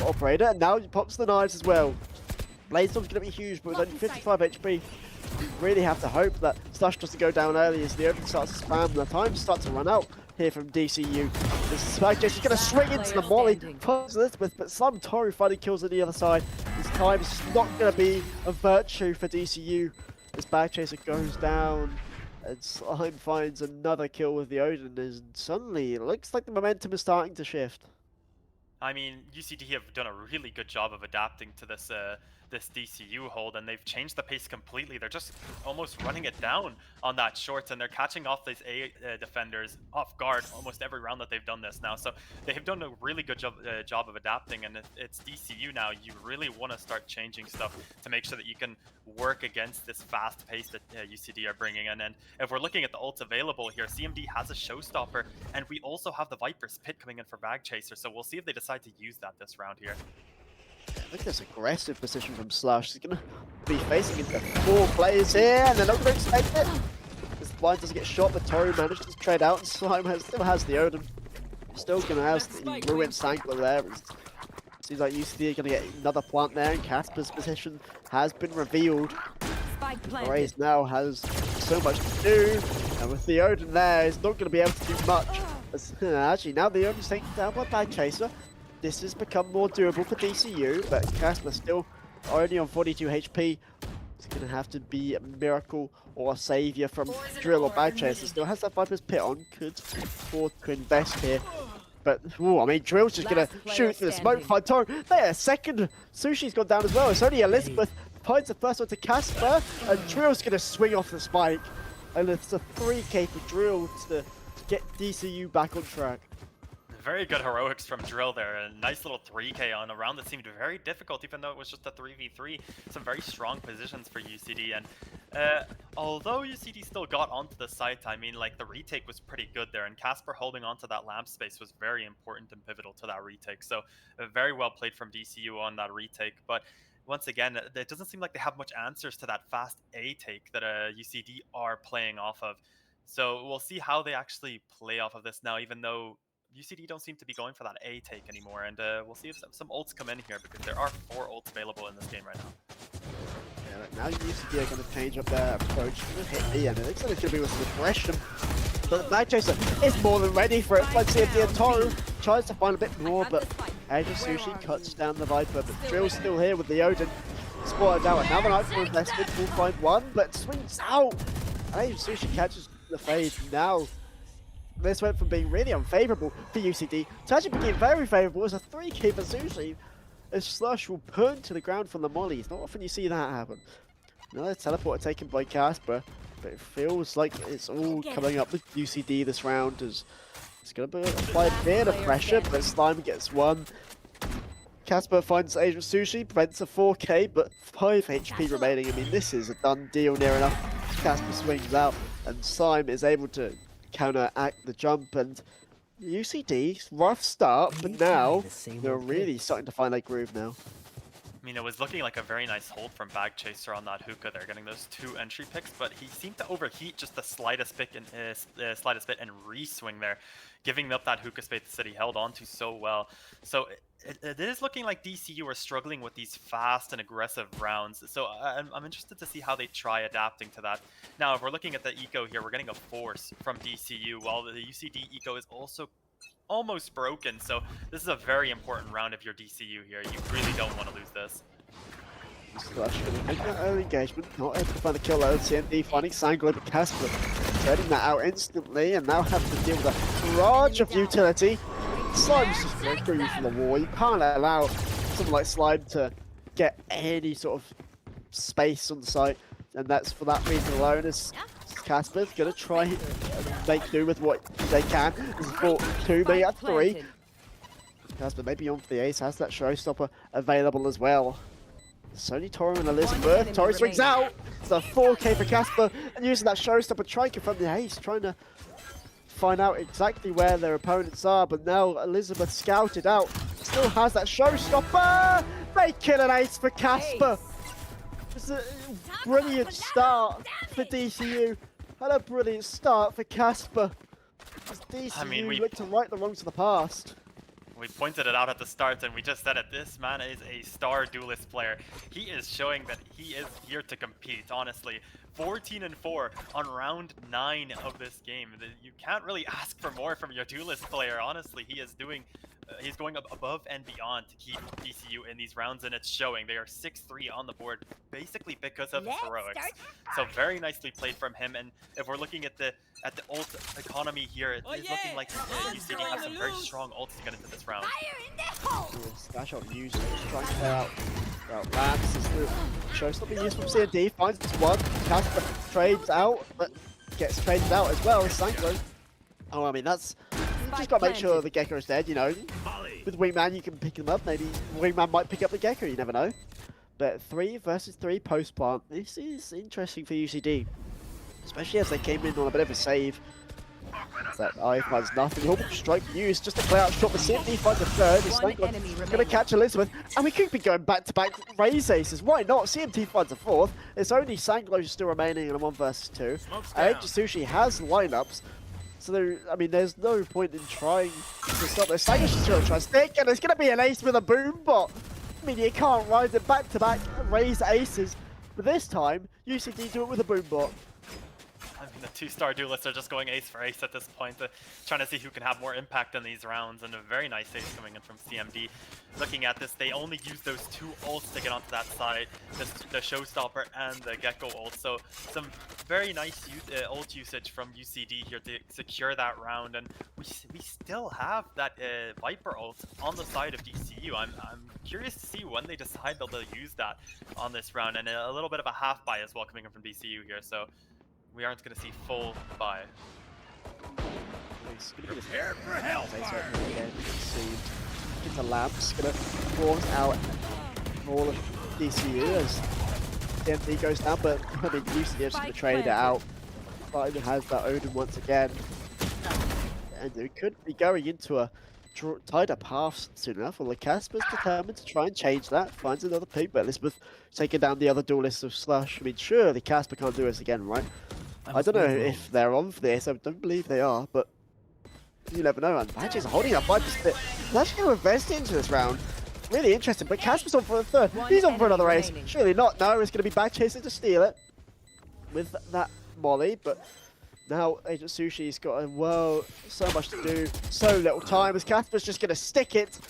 A: operator, and now he pops the knives as well. Bladestorm's going to be huge, but with only 55 HP. You really have to hope that Slush doesn't go down early as the Odin starts to spam. The time starts to run out here from DCU. This Spike Chase is going to swing into the molly. Finds Elizabeth, but Slime Toru finally kills on the other side. This time is not going to be a virtue for DCU. This Bag Chaser goes down, and Slime finds another kill with the Odin, and suddenly it looks like the momentum is starting to shift.
B: I mean, UCD have done a really good job of adapting to this this DCU hold, and they've changed the pace completely. They're just almost running it down on that short, and they're catching off these A defenders off guard almost every round that they've done this now. So they have done a really good job of adapting, and it's DCU now. You really want to start changing stuff to make sure that you can work against this fast pace that UCD are bringing. And then if we're looking at the ults available here, CMD has a showstopper, and we also have the Viper's Pit coming in for Bag Chaser, so we'll see if they decide to use that this round here.
A: Look at this aggressive position from Slush. He's going to be facing into 4 players here, and they're not going to expect it. This blind doesn't get shot, but Toru managed to trade out, and Slime still has the Odin. Still going to have the ruined Sangler there. Seems like UCD are going to get another plant there, and Casper's position has been revealed. Raze now has so much to do, and with the Odin there, he's not going to be able to do much. Actually, now the Odin's taken down by Bag Chaser. This has become more doable for DCU, but Casper still only on 42 HP. It's going to have to be a miracle or a saviour from Drill or Bag Chaser. Still has that Viper's Pit on, could afford to invest here. But, ooh, I mean, Drill's just going to shoot through the smoke, find Toru. There, second Sushi's gone down as well. It's only Elizabeth finds the first one to Casper, and Drill's going to swing off the spike. And it's a 3k for Drill to get DCU back on track.
B: Very good heroics from Drill there. A nice little 3k on a round that seemed very difficult, even though it was just a 3v3. Some very strong positions for UCD. And although UCD still got onto the site, I mean, like, the retake was pretty good there. And Casper holding onto that lamp space was very important and pivotal to that retake. So very well played from DCU on that retake. But once again, it doesn't seem like they have much answers to that fast A take that UCD are playing off of. So we'll see how they actually play off of this now, even though UCD don't seem to be going for that A take anymore, and we'll see if some ults come in here, because there are 4 ults available in this game right now.
A: Yeah, now UCD are going to change up their approach. Going to hit B, and it looks like it's going to be with some aggression. But Bag Chaser is more than ready for it. Let's see if the Toru tries to find a bit more, but Edge of Sushi cuts down the Viper, but Drill's still here with the Odin. Spotted out, another Nightfall invested, will find one, but swings out. And Edge of Sushi catches the fade now. This went from being really unfavourable for UCD to actually being very favourable as a 3k for Sushi. As Slush will burn to the ground from the molly. It's not often you see that happen. Another teleporter taken by Casper, but it feels like it's all coming up with UCD this round as It's going to apply a bit of pressure, but Slime gets one. Casper finds Agent Sushi, prevents a 4K, but 5 HP remaining. I mean, this is a done deal near enough. Casper swings out, and Slime is able to counteract the jump. And UCD, rough start, but now they're really starting to find that groove now.
B: I mean, it was looking like a very nice hold from Bag Chaser on that hookah there, getting those 2 entry picks, but he seemed to overheat just the slightest bit and re-swing there, giving up that hookah space that he held on to so well. So it is looking like DCU are struggling with these fast and aggressive rounds. So I'm interested to see how they try adapting to that. Now, if we're looking at the eco here, we're getting a force from DCU, while the UCD eco is also almost broken, so this is a very important round if you're DCU here. You really don't want to lose this.
A: Slash gonna make that early engagement, not able to find the kill load. CMD finding Sanglo, but Casper turning that out instantly, and now have to deal with a barrage of utility. Slime's just going to through from the wall. You can't allow someone like Slime to get any sort of space on the site, and that's for that reason alone. As Casper's going to try and make do with what they can. This is 4-2, maybe at 3. Casper maybe on for the ace, has that showstopper available as well. Sony, Toro and Elizabeth. Toro swings out. It's a 4K for Casper, and using that showstopper, trying to confront the ace, trying to find out exactly where their opponents are. But now Elizabeth scouted out, still has that showstopper. They kill an ace for Casper. It's a brilliant start for DCU. Had a brilliant start for Casper. DCU looked to right the wrongs of the past.
B: We pointed it out at the start, and we just said it. This man is a star duelist player. He is showing that he is here to compete, honestly. 14-4 on round 9 of this game. You can't really ask for more from your duelist player, honestly. He is doing... he's going above and beyond to keep DCU in these rounds, and it's showing. They are 6-3 on the board, basically because of his heroics. So very nicely played from him. And if we're looking at the ult economy here, it's looking like UCD has some very strong ults to get into this round.
A: Splash out used, trying to clear out. Lance is the showstopper used from CMD, finds one. Casper trades out, but gets traded out as well. Sanklo. Oh, I mean, that's... You just gotta make sure the Gecko is dead, you know. With Wingman, you can pick them up. Maybe Wingman might pick up the Gecko, you never know. But 3 versus 3 post-plant. This is interesting for UCD. Especially as they came in on a bit of a save. That eye finds nothing. Orbital strike used just to clear out shot, but CMD finds a third. He's gonna catch Elizabeth. And we could be going back-to-back raise aces. Why not? CMD finds a fourth. It's only Sanglo still remaining in a 1 versus 2. Sushi has lineups. So there, I mean, there's no point in trying to stop this. Sanglo's just gonna try stick, and it's gonna be an ace with a boom bot. I mean, you can't ride it back-to-back raise aces. But this time, UCD do it with a boom bot.
B: I mean, the 2-star duelists are just going ace for ace at this point, trying to see who can have more impact in these rounds, and a very nice ace coming in from CMD. Looking at this, they only use those 2 ults to get onto that side, the Showstopper and the Gecko ult, so some very nice ult usage from UCD here to secure that round, and we still have that Viper ult on the side of DCU. I'm curious to see when they decide they'll use that on this round, and a little bit of a half buy as well coming in from DCU here, so we aren't going to see full buy.
C: Prepare for help!
A: Get the lamps, gonna force out all of DCU as DMD goes down, but I mean UCD just gonna trade it out. But has that Odin once again. And we could be going into a tied up half soon enough. Well, the Casper's determined to try and change that. Finds another pick, but Elizabeth taking down the other duelists of Slush. I mean, sure, the Casper can't do this again, right? I don't know if they're on for this. I don't believe they are, but you never know. And Badger's holding up Viper's bit. They're actually going to invest into this round. Really interesting, but Casper's on for a third. He's on for another ace. Surely not. No, it's going to be Bag Chaser to steal it with that Molly, but now Agent Sushi's got so much to do, so little time, as Casper's just going to stick it.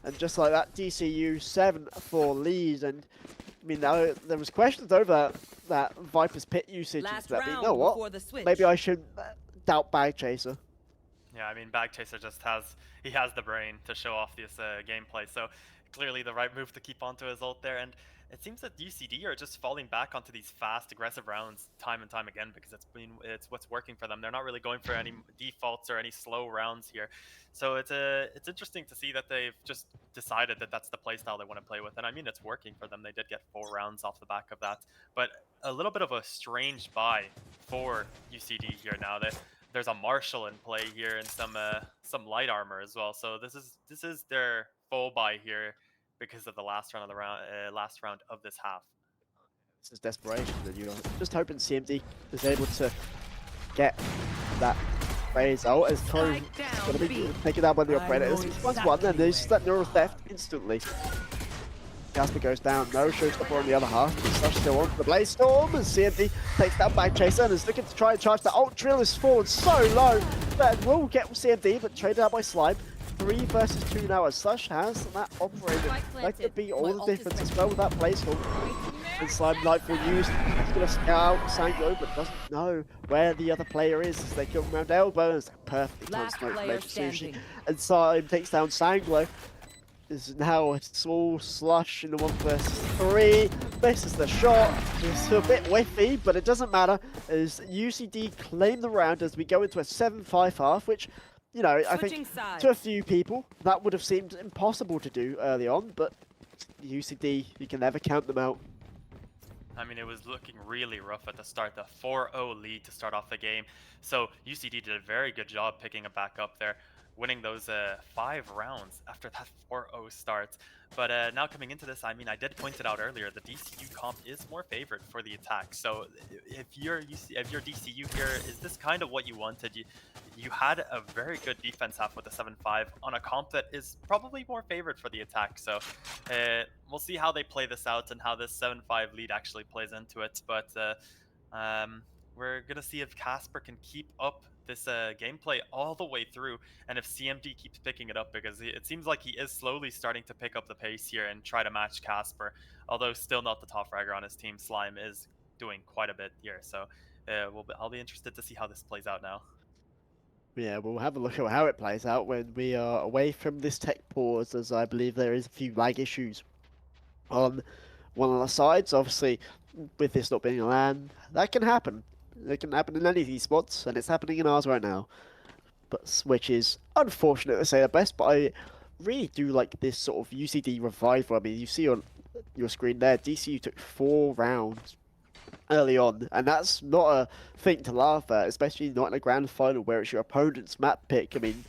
A: And just like that, DCU 7-4 lead. And I mean, now there was questions over that Viper's Pit usage. That, you know what? Maybe I should doubt Bag Chaser.
B: Yeah, I mean, Bag Chaser just has the brain to show off this gameplay. So clearly the right move to keep onto his ult there. And it seems that UCD are just falling back onto these fast, aggressive rounds time and time again because it's what's working for them. They're not really going for any defaults or any slow rounds here. So it's interesting to see that they've just decided that that's the playstyle they want to play with. And I mean, it's working for them. They did get 4 rounds off the back of that. But a little bit of a strange buy for UCD here now. There's a Marshall in play here and some light armor as well. So this is their full buy here because of the last round of last round of this half.
A: This is desperation, and you're just hoping CMD is able to get that raise out as Toru is going to be taken out by the operator. It's 1-1, and there's that neural theft instantly. Casper goes down, no showstopper on the other half. Slush still on the Blaze Storm, and CMD takes down Back Chaser and is looking to try and charge the ult. Drill is forward so low, but will get CMD, but traded out by Slime. 3 versus 2 now as Slush has that operator. That could be all the difference as well with that Blaze Storm. And Slime Nightfall used. He's going to scout Sango, but doesn't know where the other player is as they come around elbow. And it's perfectly timed smoke from Major Sushi. And Slime takes down Sanglo. Is now a small Slush in the 1 versus 3. Misses the shot. It's a bit whiffy, but it doesn't matter as UCD claim the round as we go into a 7-5 half, which, you know, I think to a few people that would have seemed impossible to do early on, but UCD, you can never count them out.
B: I mean, it was looking really rough at the start, the 4-0 lead to start off the game. So UCD did a very good job picking it back up there, winning those 5 rounds after that 4-0 start. But now coming into this, I mean, I did point it out earlier, the DCU comp is more favored for the attack. So if you're DCU here, is this kind of what you wanted? You had a very good defense half with the 7-5 on a comp that is probably more favored for the attack. So we'll see how they play this out and how this 7-5 lead actually plays into it. But we're going to see if Casper can keep up this gameplay all the way through, and if CMD keeps picking it up, because it seems like he is slowly starting to pick up the pace here and try to match Casper, although still not the top fragger on his team. Slime is doing quite a bit here, so I'll be interested to see how this plays out now.
A: Yeah, we'll have a look at how it plays out when we are away from this tech pause, as I believe there is a few lag issues on one of the sides. Obviously, with this not being a LAN, that can happen. It can happen in any of these spots, and it's happening in ours right now. But which is unfortunate to say the best, but I really do like this sort of UCD revival. I mean, you see on your screen there, DCU took 4 rounds early on, and that's not a thing to laugh at, especially not in a grand final where it's your opponent's map pick. I mean,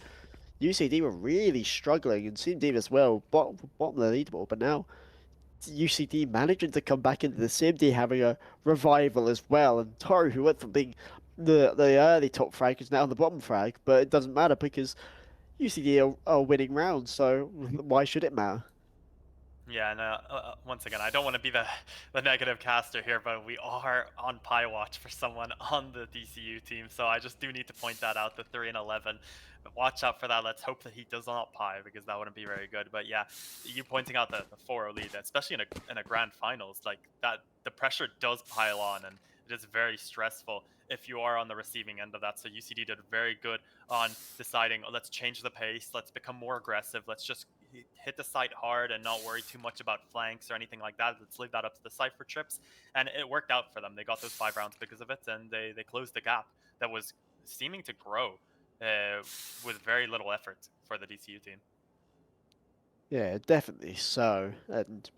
A: UCD were really struggling, and CMD as well, bottom of the leaderboard, but now UCD managing to come back into the CMD having a revival as well, and Toru, who went from being the early top frag, is now the bottom frag, but it doesn't matter because UCD are winning rounds, so why should it matter?
B: Yeah, and once again, I don't want to be the negative caster here, but we are on pie watch for someone on the DCU team, so I just do need to point that out, the 3-11. Watch out for that. Let's hope that he does not pie, because that wouldn't be very good. But yeah, you pointing out the 4-0 lead, especially in a grand finals, like that, the pressure does pile on, and it is very stressful if you are on the receiving end of that. So UCD did very good on deciding, oh, let's change the pace, let's become more aggressive, let's just hit the site hard and not worry too much about flanks or anything like that. Let's leave that up to the Cypher trips. And it worked out for them. They got those 5 rounds because of it, and they closed the gap that was seeming to grow with very little effort for the DCU team.
A: Yeah, definitely so. And,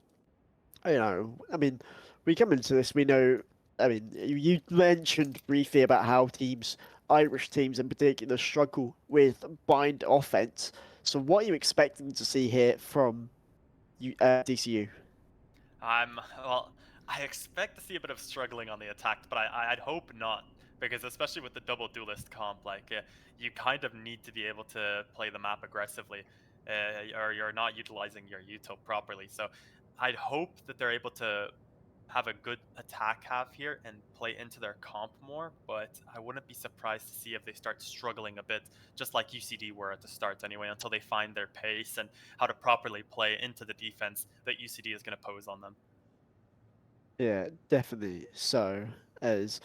A: you know, I mean, we come into this, we know, I mean, you mentioned briefly about how teams, Irish teams in particular, struggle with bind offense. So what are you expecting to see here from DCU?
B: Well, I expect to see a bit of struggling on the attack, but I'd hope not, because especially with the double duelist comp, like you kind of need to be able to play the map aggressively, or you're not utilizing your util properly. So I'd hope that they're able to have a good attack half here and play into their comp more, but I wouldn't be surprised to see if they start struggling a bit, just like UCD were at the start anyway, until they find their pace and how to properly play into the defense that UCD is going to pose on them.
A: Yeah, definitely so. As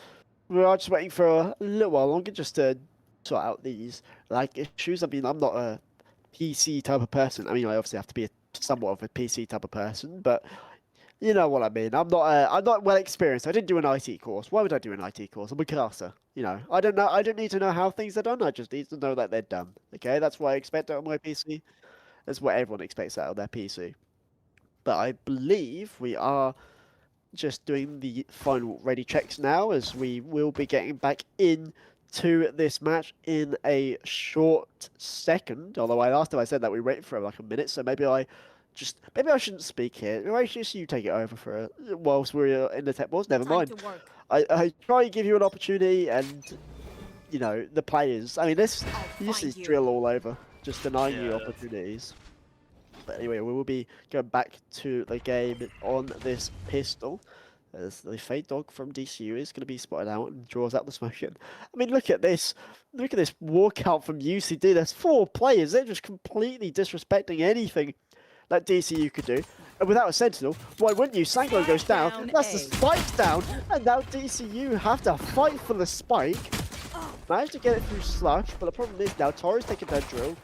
A: we are just waiting for a little while longer just to sort out these like issues. I mean, I'm not a PC type of person. I mean, I obviously have to be a somewhat of a PC type of person, but you know what I mean. I'm not well experienced. I didn't do an IT course. Why would I do an IT course? I'm a caster. You know, I don't know. I don't need to know how things are done. I just need to know that they're done. Okay, that's what I expect out of my PC. That's what everyone expects out of their PC. But I believe we are just doing the final ready checks now, as we will be getting back in to this match in a short second. Although last time I said that we waited for like a minute, so maybe I shouldn't speak here. Maybe just you take it over for whilst we're in the tech wars. Never mind. I try and give you an opportunity, and you know the players. I mean, this is drill all over, just denying you opportunities. But anyway, we will be going back to the game on this pistol, as the Fade Dog from DCU is going to be spotted out and draws out the smoke. I mean, look at this. Look at this walkout from UCD. There's 4 players. They're just completely disrespecting anything that DCU could do. And without a sentinel, why wouldn't you? Sanglo goes down. That's the spike down. And now DCU have to fight for the spike. Managed to get it through Slush, but the problem is now Tori's taking their drill.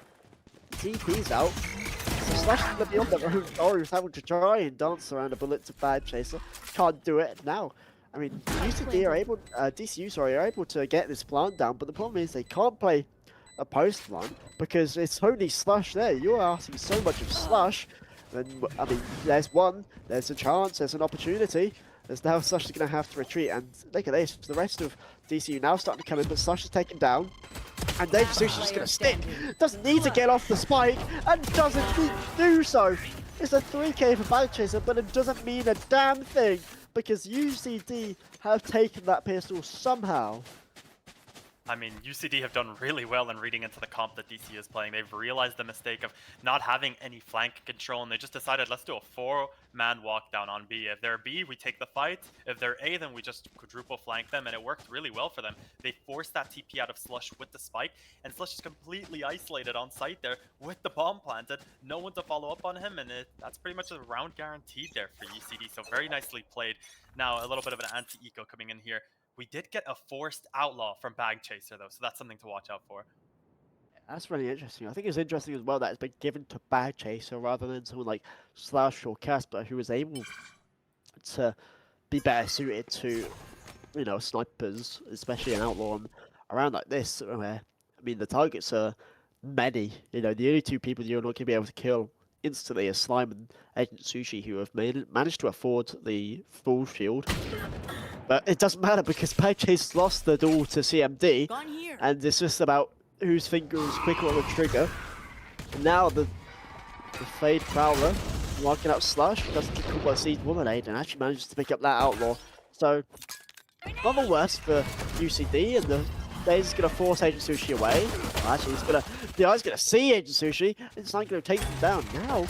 A: TP's out. So Slash is going to be on their own. Tori's having to try and dance around a bullet to Bad Chaser. Can't do it now. I mean, UCD are able, DCU, sorry, are able to get this plant down, but the problem is they can't play a post plant because it's only Slush there. You're asking so much of Slush. And, I mean, there's one, there's a chance, there's an opportunity. There's now Slush is going to have to retreat, and look at this. The rest of DCU now starting to come in, but Slush is taken down. And Dave Sushi's just going to stick. Doesn't need to get off the spike, and doesn't need to do so. It's a 3k for Bad Chaser, but it doesn't mean a damn thing, because UCD have taken that pistol somehow.
B: I mean, UCD have done really well in reading into the comp that DC is playing. They've realized the mistake of not having any flank control, and they just decided, let's do a 4-man walk down on B. If they're B, we take the fight. If they're A, then we just quadruple flank them, and it worked really well for them. They forced that TP out of Slush with the spike, and Slush is completely isolated on site there with the bomb planted. No one to follow up on him, and that's pretty much a round guaranteed there for UCD, so very nicely played. Now, a little bit of an anti-eco coming in here. We did get a forced outlaw from Bag Chaser, though, so that's something to watch out for.
A: That's really interesting. I think it's interesting as well that it's been given to Bag Chaser rather than someone like Slash or Casper, who was able to be better suited to, you know, snipers, especially an outlaw around like this, where, I mean, the targets are many. You know, the only 2 people you're not going to be able to kill instantly are Slime and Agent Sushi, who have managed to afford the full shield. But it doesn't matter because Bag Chaser's lost the duel to CMD, and it's just about whose finger is quicker on the trigger. And now the Fade Prowler marking up Slush, doesn't get caught by Seed Womanade, and actually manages to pick up that outlaw. So, not the worst for UCD, and the Daze is going to force Agent Sushi away. Well, actually, the eye's going to see Agent Sushi, and it's not going to take them down now.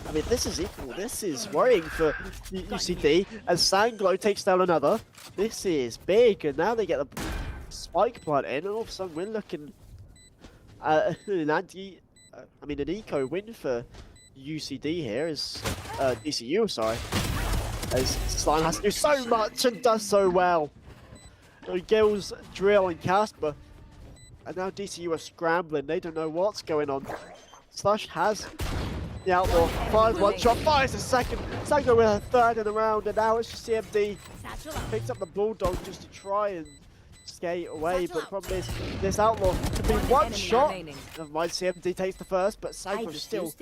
A: I mean, this is equal. This is worrying for UCD as Sanglo takes down another. This is big, and now they get the spike plant in, and all of a sudden we're looking at an eco win for UCD here, as DCU, sorry. As Slime has to do so much and does so well. So Gills, Drill, and Casper, and now DCU are scrambling. They don't know what's going on. Slush has the outlaw, fires 1 shot, fires a second. Sanglo with a 3rd in the round, and now it's just CMD. Picks up the Bulldog just to try and skate away, but the problem is this outlaw could be 1 shot. Never mind, CMD takes the first, but Sanglo's still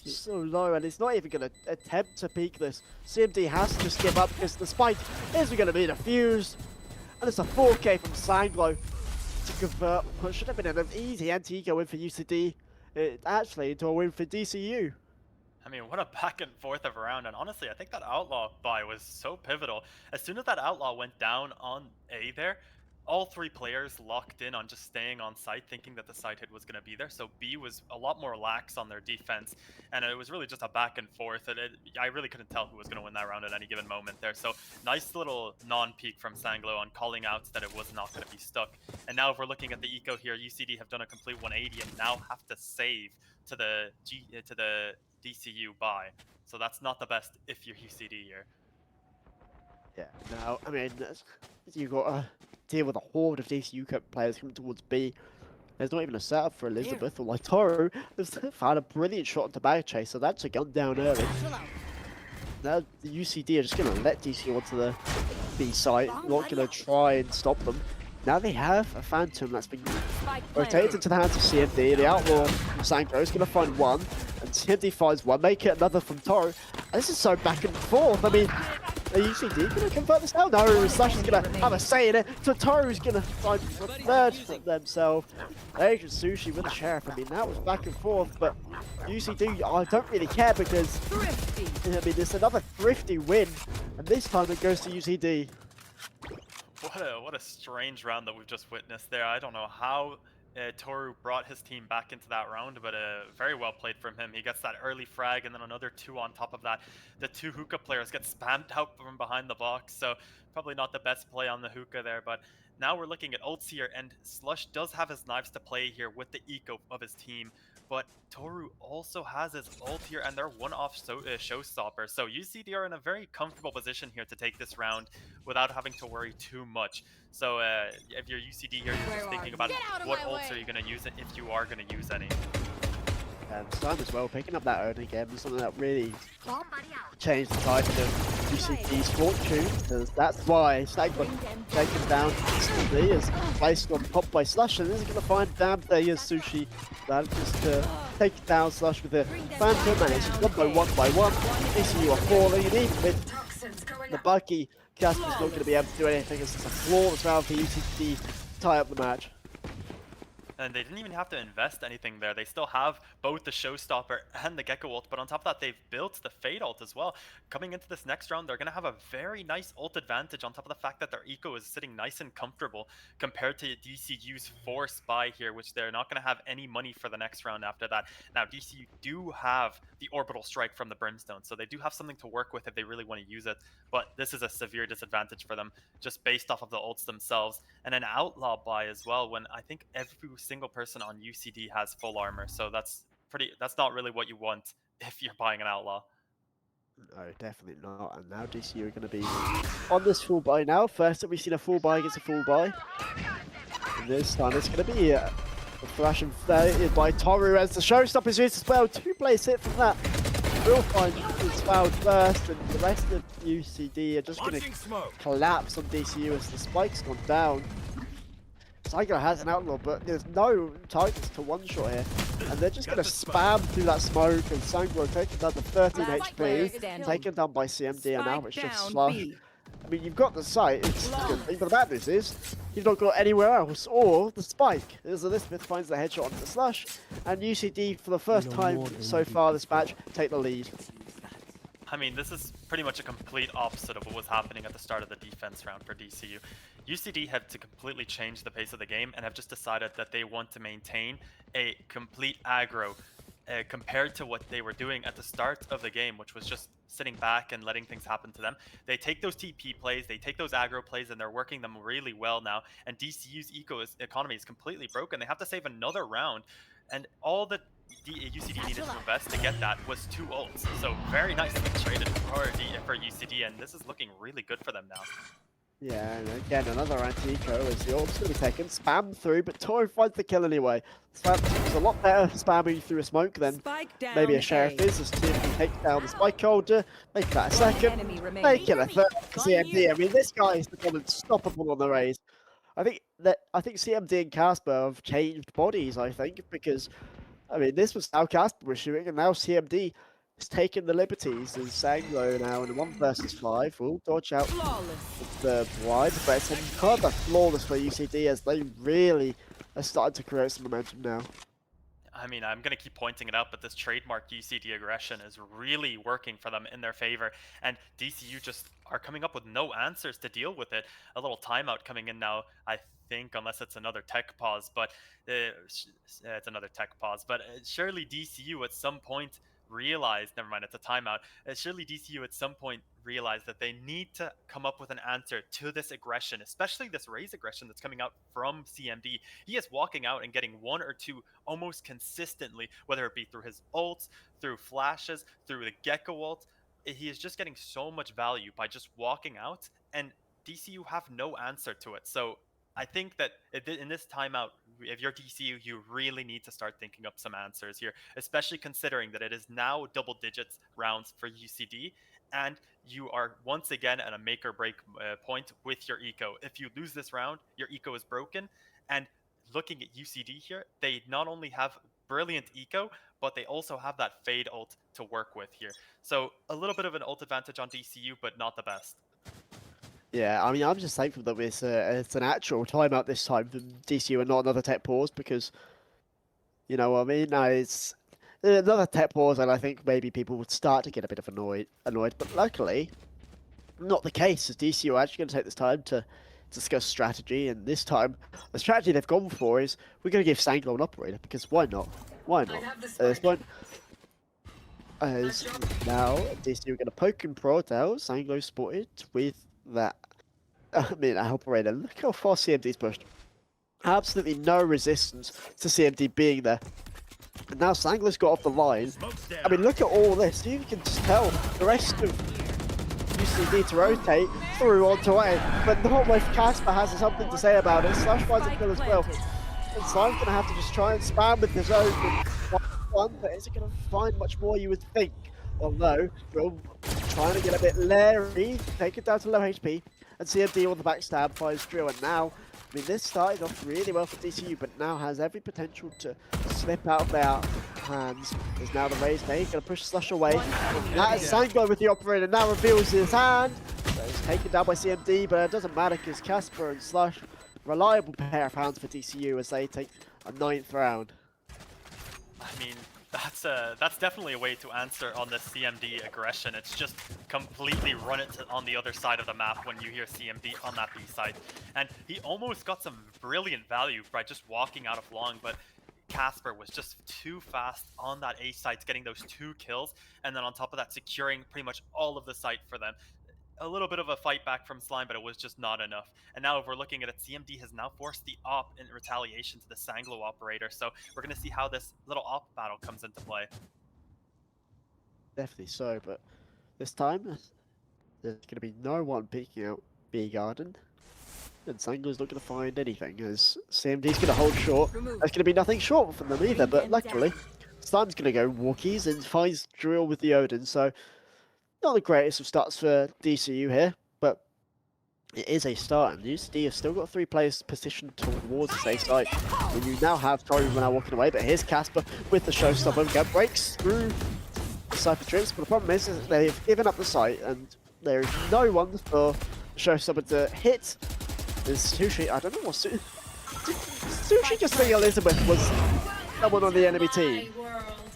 A: so low, and it's not even going to attempt to peek this. CMD has to just give up because the spike isn't going to be defused, and it's a 4k from Sanglo to convert what should have been an easy anti-eco win for UCD. Actually into a win for DCU.
B: I mean, what a back and forth of a round, and honestly, I think that outlaw buy was so pivotal. As soon as that outlaw went down on A there, all 3 players locked in on just staying on site, thinking that the side hit was going to be there. So B was a lot more lax on their defense, and it was really just a back and forth. I really couldn't tell who was going to win that round at any given moment there. So nice little non-peek from Sanglo on calling out that it was not going to be stuck. And now if we're looking at the eco here, UCD have done a complete 180 and now have to save to the DCU buy. So that's not the best if you're UCD here.
A: Yeah, no, I mean, you've got to deal with a horde of DCU players coming towards B. There's not even a setup for Elizabeth or like Toru. Has found a brilliant shot into bag chase, so that's a gun down early. Now the UCD are just going to let DC onto the B site, not going to try and stop them. Now they have a Phantom that's been rotated into the hands of CMD. The Outlaw from Sanko is going to find one, and CMD finds one, make it another from Toru. And this is so back and forth. I mean, are UCD going to convert this now? No, Slash is going to have a say in it. So Toru's going to find a third for themselves. Agent Sushi with the Sheriff. I mean, that was back and forth, but UCD, I don't really care because, I mean, it's another thrifty win, and this time it goes to UCD.
B: What a strange round that we've just witnessed there. I don't know how Toru brought his team back into that round, but very well played from him. He gets that early frag and then another two on top of that. The two hookah players get spammed out from behind the box, so probably not the best play on the hookah there, but now we're looking at ults here, and Slush does have his knives to play here with the eco of his team, but Toru also has his ult here, and they're one-off showstopper. So UCD are in a very comfortable position here to take this round without having to worry too much. So if you're UCD here, you're just thinking about what ults are you going to use if you are going to use any.
A: And Sam as well, picking up that early game was something that really changed the tide of UCD's fortune, because that's why Stagman taken down instantly, is placed on top by Slush, and this is going to find down there is Sushi, manages to take down Slush with the Phantom, and it's just one by one. DCU are falling, and even with the Bucky, Casper's not going to be able to do anything. It's just a flawless round for UCD to tie up the match.
B: And they didn't even have to invest anything there. They still have both the Showstopper and the Gecko ult, but on top of that, they've built the Fade ult as well. Coming into this next round, they're going to have a very nice ult advantage on top of the fact that their eco is sitting nice and comfortable compared to DCU's 4 Spy here, which they're not going to have any money for the next round after that. Now, DCU do have the Orbital Strike from the Brimstone, so they do have something to work with if they really want to use it, but this is a severe disadvantage for them, just based off of the ults themselves. And an Outlaw buy as well, when I think every single person on UCD has full armor, so that's not really what you want if you're buying an Outlaw.
A: No, definitely not. And now DCU are going to be on this full buy now. First time we've seen a full buy against a full buy. And this time it's going to be a flash and fade by Toru as the showstopper is used as well. 2 players hit from that. Will find is fouled first, and the rest of UCD are just going to collapse on DCU as the spike's gone down. Psycho has an Outlaw, but there's no targets to one-shot here. And they're just going to spam through that smoke, and Sangro taking down to 13 HP, taken down by CMD, and now it's just Slush. I mean, you've got the site, it's a good thing, but the bad news is, you've not got anywhere else, or the spike. As Elizabeth finds the headshot on the Slush, and UCD, for the first time so far this match, take the lead.
B: I mean, this is pretty much a complete opposite of what was happening at the start of the defense round for DCU. UCD have to completely change the pace of the game and have just decided that they want to maintain a complete aggro compared to what they were doing at the start of the game, which was just sitting back and letting things happen to them. They take those TP plays, they take those aggro plays, and they're working them really well now. And DCU's economy is completely broken. They have to save another round, and all that UCD needed to invest to get that was 2 ults. So very nicely traded for UCD, and this is looking really good for them now.
A: Yeah, and again, another anti-eco as the ult's going to be taken, spam through, but Toru finds the kill anyway. It's a lot better spamming through a smoke than maybe a Sheriff is, as TMD takes down the Spike Holder, make that a second, make it a third for CMD. I mean, this guy is become unstoppable on the raise. I think CMD and Casper have changed bodies, I think, because, I mean, this was how Casper was shooting, and now CMD is taking the liberties and Sanglo now in a 1 versus 5. Will dodge out the blind, but it's another flawless for UCD as they really are starting to create some momentum now.
B: I mean, I'm going to keep pointing it out, but this trademark UCD aggression is really working for them in their favor, and DCU just are coming up with no answers to deal with it. A little timeout coming in now, I think, unless it's another tech pause, but it's another tech pause, but surely DCU at some point realized, never mind, it's a timeout. Surely DCU at some point realized that they need to come up with an answer to this aggression, especially this raise aggression that's coming out from CMD. He is walking out and getting 1 or 2 almost consistently, whether it be through his ults, through flashes, through the Gecko ult. He is just getting so much value by just walking out, and DCU have no answer to it. So I think that in this timeout if you're DCU, you really need to start thinking up some answers here, especially considering that it is now double digits rounds for UCD, and you are once again at a make or break point with your eco. If you lose this round, your eco is broken. And looking at UCD here, they not only have brilliant eco, but they also have that fade ult to work with here. So a little bit of an ult advantage on DCU, but not the best.
A: Yeah, I mean, I'm just thankful that it's an actual timeout this time from DCU and not another tech pause because, you know what I mean? No, it's another tech pause, and I think maybe people would start to get a bit of annoyed. But luckily, not the case, as DCU are actually going to take this time to discuss strategy, and this time, the strategy they've gone for is we're going to give Sanglo an operator, because why not? Why not? At this point, as now, DCU are going to poke and prod out, Sanglo spotted with that, I mean, operator. Look how far CMD's pushed. Absolutely no resistance to CMD being there. And now Sanglo's got off the line. I mean, look at all this. You can just tell the rest of UCD to rotate through onto A, but not when Casper has something to say about it. Slash finds a kill as well. And Slime's going to have to just try and spam with his own one, but is it going to find much more, you would think? Although, Will trying to get a bit leery, take it down to low HP, and CMD on the backstab finds Drill, and now, I mean, this started off really well for DCU, but now has every potential to slip out of their hands. There's now the raise mate, going to push Slush away. That is Sanglo with the operator, now reveals his hand. So it's taken down by CMD, but it doesn't matter because Casper and Slush, reliable pair of hands for DCU as they take a 9th round.
B: I mean, that's definitely a way to answer on the CMD aggression. It's just completely run it on the other side of the map when you hear CMD on that B side. And he almost got some brilliant value by just walking out of long, but Casper was just too fast on that A site, getting those 2 kills, and then on top of that, securing pretty much all of the site for them. A little bit of a fight back from Slime, but it was just not enough. And now if we're looking at it, CMD has now forced the op in retaliation to the Sanglo operator. So we're going to see how this little op battle comes into play.
A: Definitely so, but this time, there's going to be no one picking out B Garden. And Sanglo's not going to find anything, as CMD's going to hold short. There's going to be nothing short from them either, but luckily, Slime's going to go walkies and finds Drill with the Odin, so not the greatest of starts for DCU here, but it is a start, and UCD have still got 3 players positioned towards the safe side. And you now have Tory now walking away, but here's Casper with the showstopper. Breaks through the Cypher Trips, but the problem is that they've given up the site, and there is no one for the showstopper to hit. There's Sushi, I don't know what Sushi just think Elizabeth was someone on the enemy team.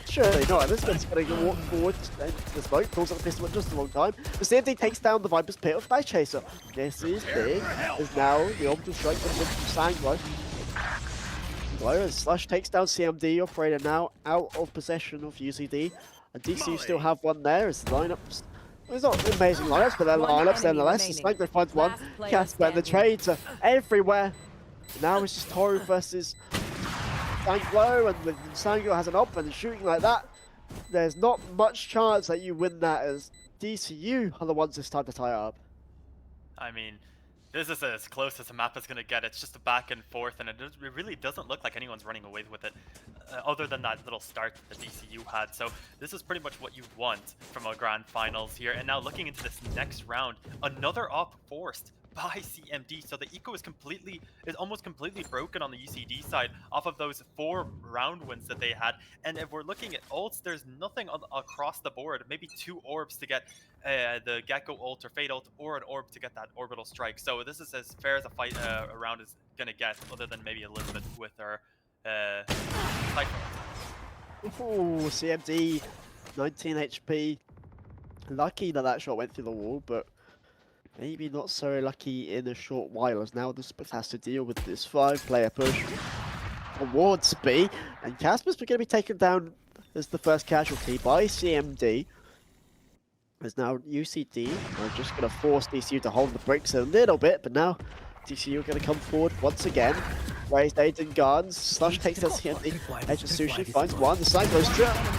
A: Surely not. Elizabeth's going to walk forward into the smoke, pulls up the pistol at just the wrong time. The CMD takes down the Viper's Pit of Night Chaser. This is big. Is now the orbital strike from Sanglo. As Slush takes down CMD, operator now out of possession of UCD. And DCU still have one there as the lineups. It's not amazing lineups, but they're lineups nonetheless. Sanglo finds one. Casper and the trades are everywhere. Now it's just Toru versus Sanglo, and when Sanglo has an op and shooting like that, there's not much chance that you win that, as DCU are the ones this time to tie it up.
B: I mean, this is as close as a map is going to get. It's just a back and forth, and it really doesn't look like anyone's running away with it, other than that little start that the DCU had. So this is pretty much what you want from a grand finals here. And now looking into this next round, another op forced by CMD, so the eco is almost completely broken on the UCD side off of those 4 round wins that they had. And if we're looking at ults, there's nothing across the board. Maybe 2 orbs to get the Gecko ult or Fade ult, or an orb to get that orbital strike. So this is as fair as a fight around is gonna get, other than maybe Elizabeth with her Cypher.
A: Ooh, CMD, 19 HP. Lucky that shot went through the wall, but maybe not so lucky in a short while, as now the Split has to deal with this 5-player push towards B, and Casper's going to be taken down as the first casualty by CMD. As now UCD are just going to force DCU to hold the bricks a little bit, but now DCU are going to come forward once again. Raised Aiden Gardens, Slush takes out CMD, Edge of Sushi finds one, the Cyclone's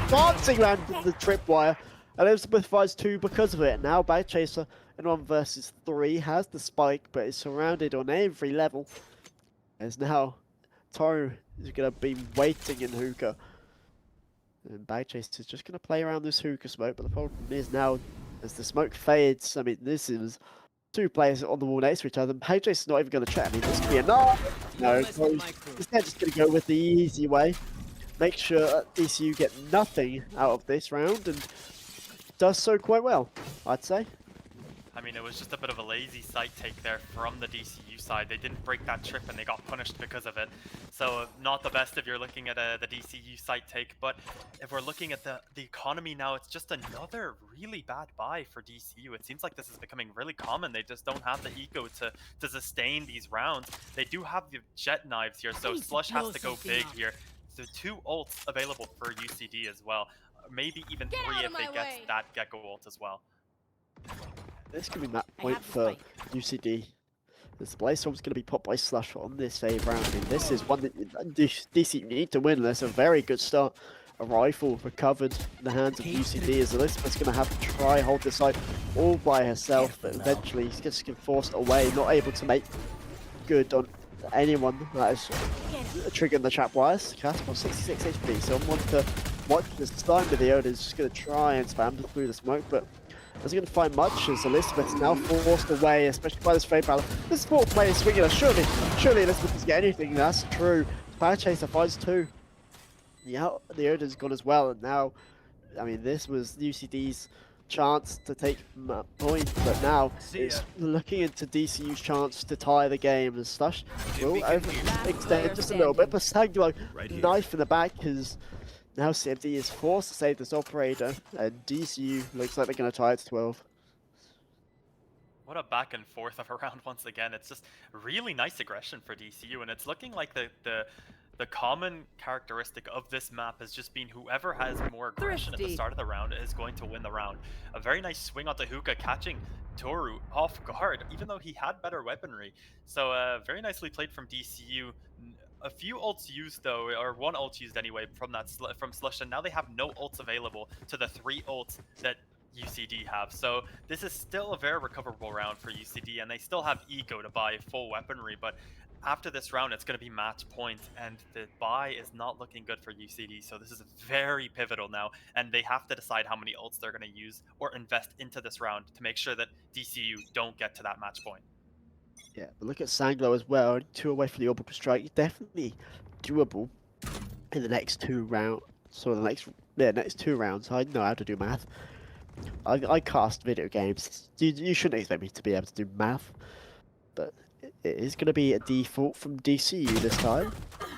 A: dancing around the tripwire, and Elizabeth finds 2 because of it. Now Bag Chaser in 1 versus 3 has the spike, but is surrounded on every level. As now Toru is going to be waiting in hookah. And Bagchase is just going to play around this hookah smoke, but the problem is now, as the smoke fades, I mean, this is two players on the wall next to each other, and Bagchase is not even going to check. I mean, this could be a no! No, Toru's instead just going to go with the easy way. Make sure that DCU get nothing out of this round, and does so quite well, I'd say.
B: I mean, it was just a bit of a lazy site take there from the DCU side. They didn't break that trip and they got punished because of it. So not the best if you're looking at the DCU site take. But if we're looking at the economy now, it's just another really bad buy for DCU. It seems like this is becoming really common. They just don't have the eco to sustain these rounds. They do have the jet knives here, so Slush has to go big here. So 2 ults available for UCD as well. Maybe even 3 if they get that Gecko ult as well.
A: This could be map point for UCD. This Blaze-Storm's going to be popped by Slush on this save round. And this is one that DC need to win. That's a very good start. A rifle recovered in the hands of UCD as Elizabeth's going to have to try hold this side all by herself. But eventually he's just getting forced away, not able to make good on anyone that is triggering the trap wires. Casper 66 HP, so I want to watch this time video. Is just going to try and spam through the smoke, but isn't going to find much as Elizabeth's now forced away, especially by this frame battle. This fourth player is swinging her. Surely Elizabeth doesn't get anything. That's true. Fire Chaser finds 2. The Odin's gone as well, and now, I mean, this was UCD's chance to take point, but now it's looking into DCU's chance to tie the game. And Slush will overextend just a little bit, but Sanglo, knife in the back, is now CMD is forced to save this operator, and DCU looks like they're going to tie it to 12.
B: What a back and forth of a round once again. It's just really nice aggression for DCU, and it's looking like the common characteristic of this map has just been whoever has more aggression at the start of the round is going to win the round. A very nice swing onto Hookah, catching Toru off guard, even though he had better weaponry. So very nicely played from DCU. A few ults used though, or 1 ult used anyway from Slush, and now they have no ults available to the 3 ults that UCD have. So this is still a very recoverable round for UCD, and they still have eco to buy full weaponry, but after this round it's going to be match point, and the buy is not looking good for UCD. So this is very pivotal now, and they have to decide how many ults they're going to use or invest into this round to make sure that DCU don't get to that match point.
A: Yeah, but look at Sanglo as well. 2 away from the orbital strike. Definitely doable in the next 2 rounds. So the next 2 rounds. I know how to do math. I cast video games. You shouldn't expect me to be able to do math, but it is going to be a default from DCU this time.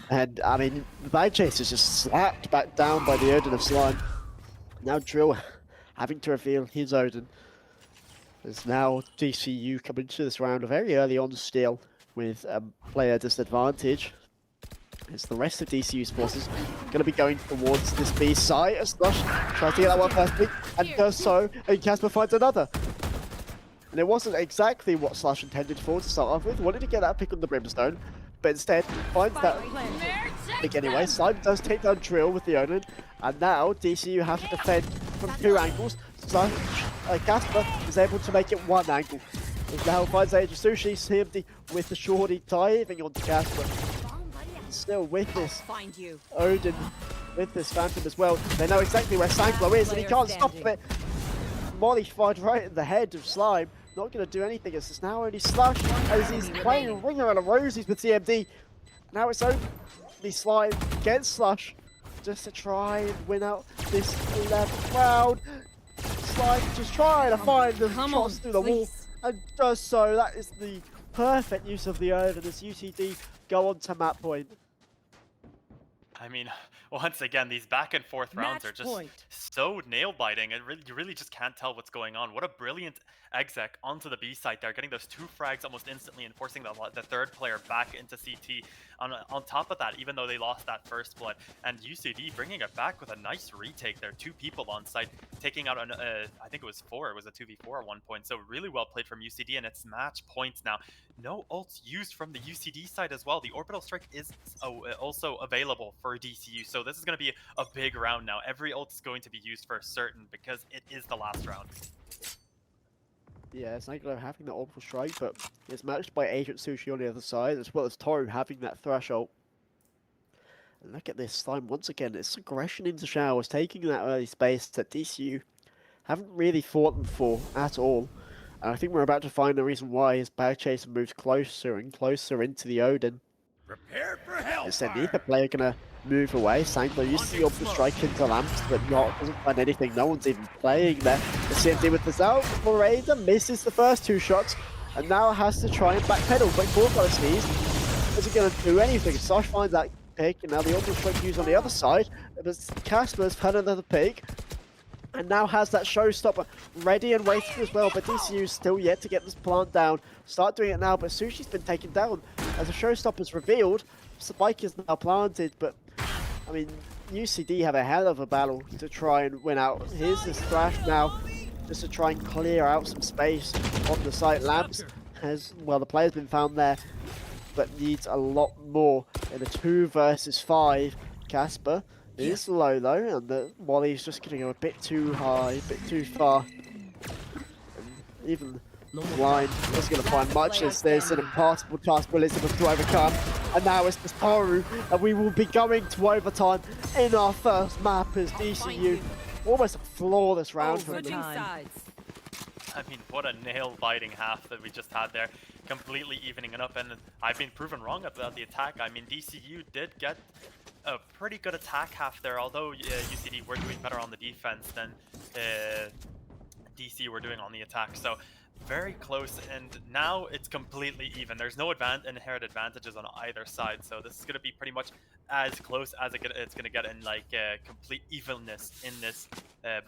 A: And I mean, Bagchase is just slapped back down by the Odin of Slime. Now Drill having to reveal his Odin. As now DCU come into this round very early on still with a player disadvantage. As the rest of DCU's forces going to be going towards this B site as Slush tries to get that one first pick and does so, and Casper finds another. And it wasn't exactly what Slush intended for to start off with. Wanted to get that pick on the Brimstone, but instead finds that pick anyway. Slime does take down Drill with the Odin, and now DCU have to defend from 2 angles. Casper is able to make it 1 angle. As now finds Age of Sushi, CMD with the shorty diving onto Casper. Still with this Odin, with this Phantom as well. They know exactly where Sanglo is, and he can't stop it. Molly fired right in the head of Slime. Not going to do anything, as it's now only Slush as he's playing Ringer and a Rosies with CMD. Now it's only Slime against Slush just to try and win out this 11th round. Slime just trying to find the shots through the wall, and does so. That is the perfect use of the Odin as UCD go on to map point.
B: I mean, once again, these back and forth rounds are just so nail-biting. You really just can't tell what's going on. What a brilliant exec onto the B site there, getting those 2 frags almost instantly and forcing the 3rd player back into CT. On top of that, even though they lost that first blood, and UCD bringing it back with a nice retake there. 2 people on site, taking out, I think it was 4. It was a 2v4 at one point. So really well played from UCD, and it's match points now. No ults used from the UCD side as well. The orbital strike is also available for DCU, so this is going to be a big round now. Every ult is going to be used for certain because it is the last round.
A: Yeah, it's Sanglo having the orbital strike, but it's matched by Agent Sushi on the other side, as well as Toru having that threshold. Look at this Slime once again. It's aggression into showers, taking that early space that DCU haven't really fought them for at all. And I think we're about to find the reason why as Bag Chaser moves closer and closer into the Odin.
C: Prepare for
A: Instead,
C: hellfire.
A: neither player gonna move away. Sangler, you see up the strike into Lamps, but doesn't find anything. No one's even playing there. The CMD with the out. Morada misses the first 2 shots and now has to try and backpedal. But Paul got a sneeze. Isn't gonna do anything. Sosh finds that pick, and now the Ultra Strike used on the other side. But Casper's found another pick. And now has that showstopper ready and waiting as well, but DCU is still yet to get this plant down. Start doing it now, but Sushi's been taken down. As the showstopper's revealed, Spike is now planted, but I mean, UCD have a hell of a battle to try and win out. Here's this Thrash now, just to try and clear out some space on the site. Lamps has, well, the player's been found there, but needs a lot more in a 2 versus 5. Casper is low though, and the Wally's just going to go a bit too high, a bit too far. And even Blind is going to find much as there's an impossible task for Elizabeth to overcome. And now it's just Toru, and we will be going to overtime in our first map as DCU. Almost a flawless round for them.
B: I mean, what a nail-biting half that we just had there. Completely evening it up, and I've been proven wrong about the attack. I mean, DCU did get a pretty good attack half there, although UCD were doing better on the defense than DC were doing on the attack. So very close, and now it's completely even. There's no inherent advantages on either side, so this is going to be pretty much as close as it's going to get in like complete evenness in this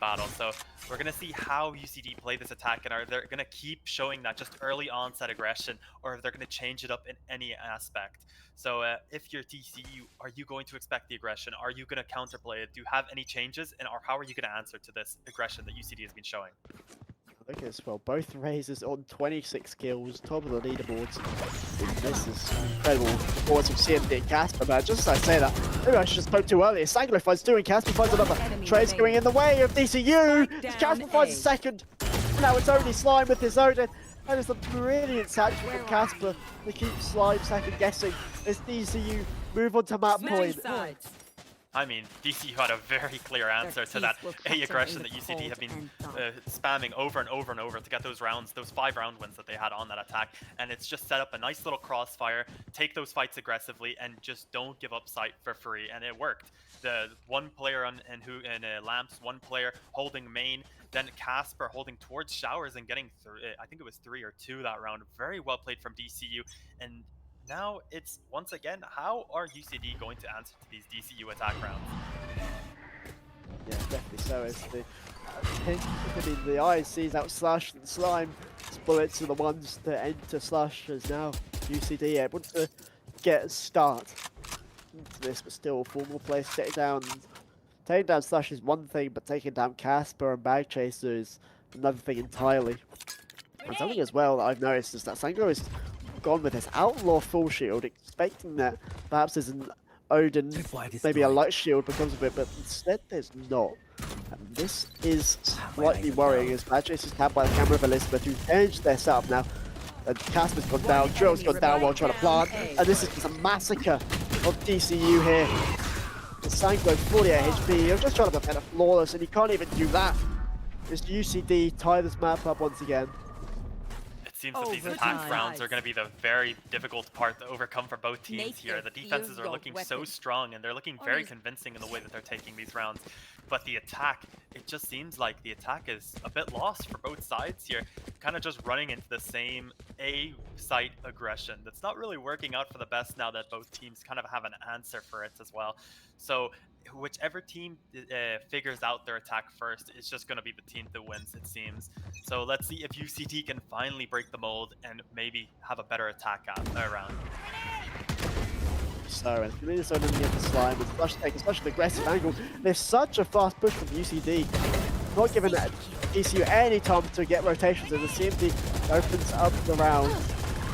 B: battle. So we're going to see how UCD play this attack, and are they going to keep showing that just early onset aggression, or if they're going to change it up in any aspect. So if you're DCU, are you going to expect the aggression? Are you going to counterplay it? Do you have any changes, and or how are you going to answer to this aggression that UCD has been showing?
A: Look as well, both Razors on 26 kills, top of the leaderboards. And this is incredible performance of CMD and Casper, but just as I say that, maybe I should have spoke too early. Sangler finds 2 and Casper finds another. Trade's going in the way of DCU. Casper finds a second. Now it's only Slime with his Odin. That is a brilliant tactic from Casper to keep Slime second guessing as DCU move on to map point.
B: I mean, DCU had a very clear answer to that A aggression that UCD have been spamming over and over and over to get those rounds, those 5 round wins that they had on that attack. And it's just set up a nice little crossfire, take those fights aggressively, and just don't give up sight for free. And it worked. The one player in Lamps, one player holding main, then Casper holding towards Showers and getting through. I think it was 3 or 2 that round. Very well played from DCU. And now it's once again, how are UCD going to answer to these DCU attack rounds?
A: Yeah, definitely so. As the eye sees out Slash and Slime. Bullets are the ones that enter Slash, as now UCD able to get a start into this, but still formal play to take down. Taking down Slash is one thing, but taking down Casper and Bag Chaser is another thing entirely. And something as well that I've noticed is that Sangler is gone with his Outlaw full shield, expecting that perhaps there's an Odin, maybe a light shield becomes of it, but instead there's not. And this is slightly worrying as Bad Chase is tapped by the camera of Elizabeth, who changed their setup now. And Casper's gone down, Drill's gone down while trying to plant, and this is just a massacre of DCU here. The Sanglo 48 HP, you're just trying to defend a flawless, and you can't even do that. It's UCD tie this map up once again.
B: Seems that these attack rounds are going to be the very difficult part to overcome for both teams here. The defenses are looking so strong, and they're looking very convincing in the way that they're taking these rounds. But the attack, it just seems like the attack is a bit lost for both sides here. Kind of just running into the same A-site aggression. That's not really working out for the best now that both teams kind of have an answer for it as well. So whichever team figures out their attack first is just going to be the team that wins, it seems. So let's see if UCD can finally break the mold and maybe have a better attack round.
A: So, as we lead this on in the other Slime, with Flush taking such an aggressive angle, there's such a fast push from UCD, not giving that DCU any time to get rotations, and the CMD opens up the round.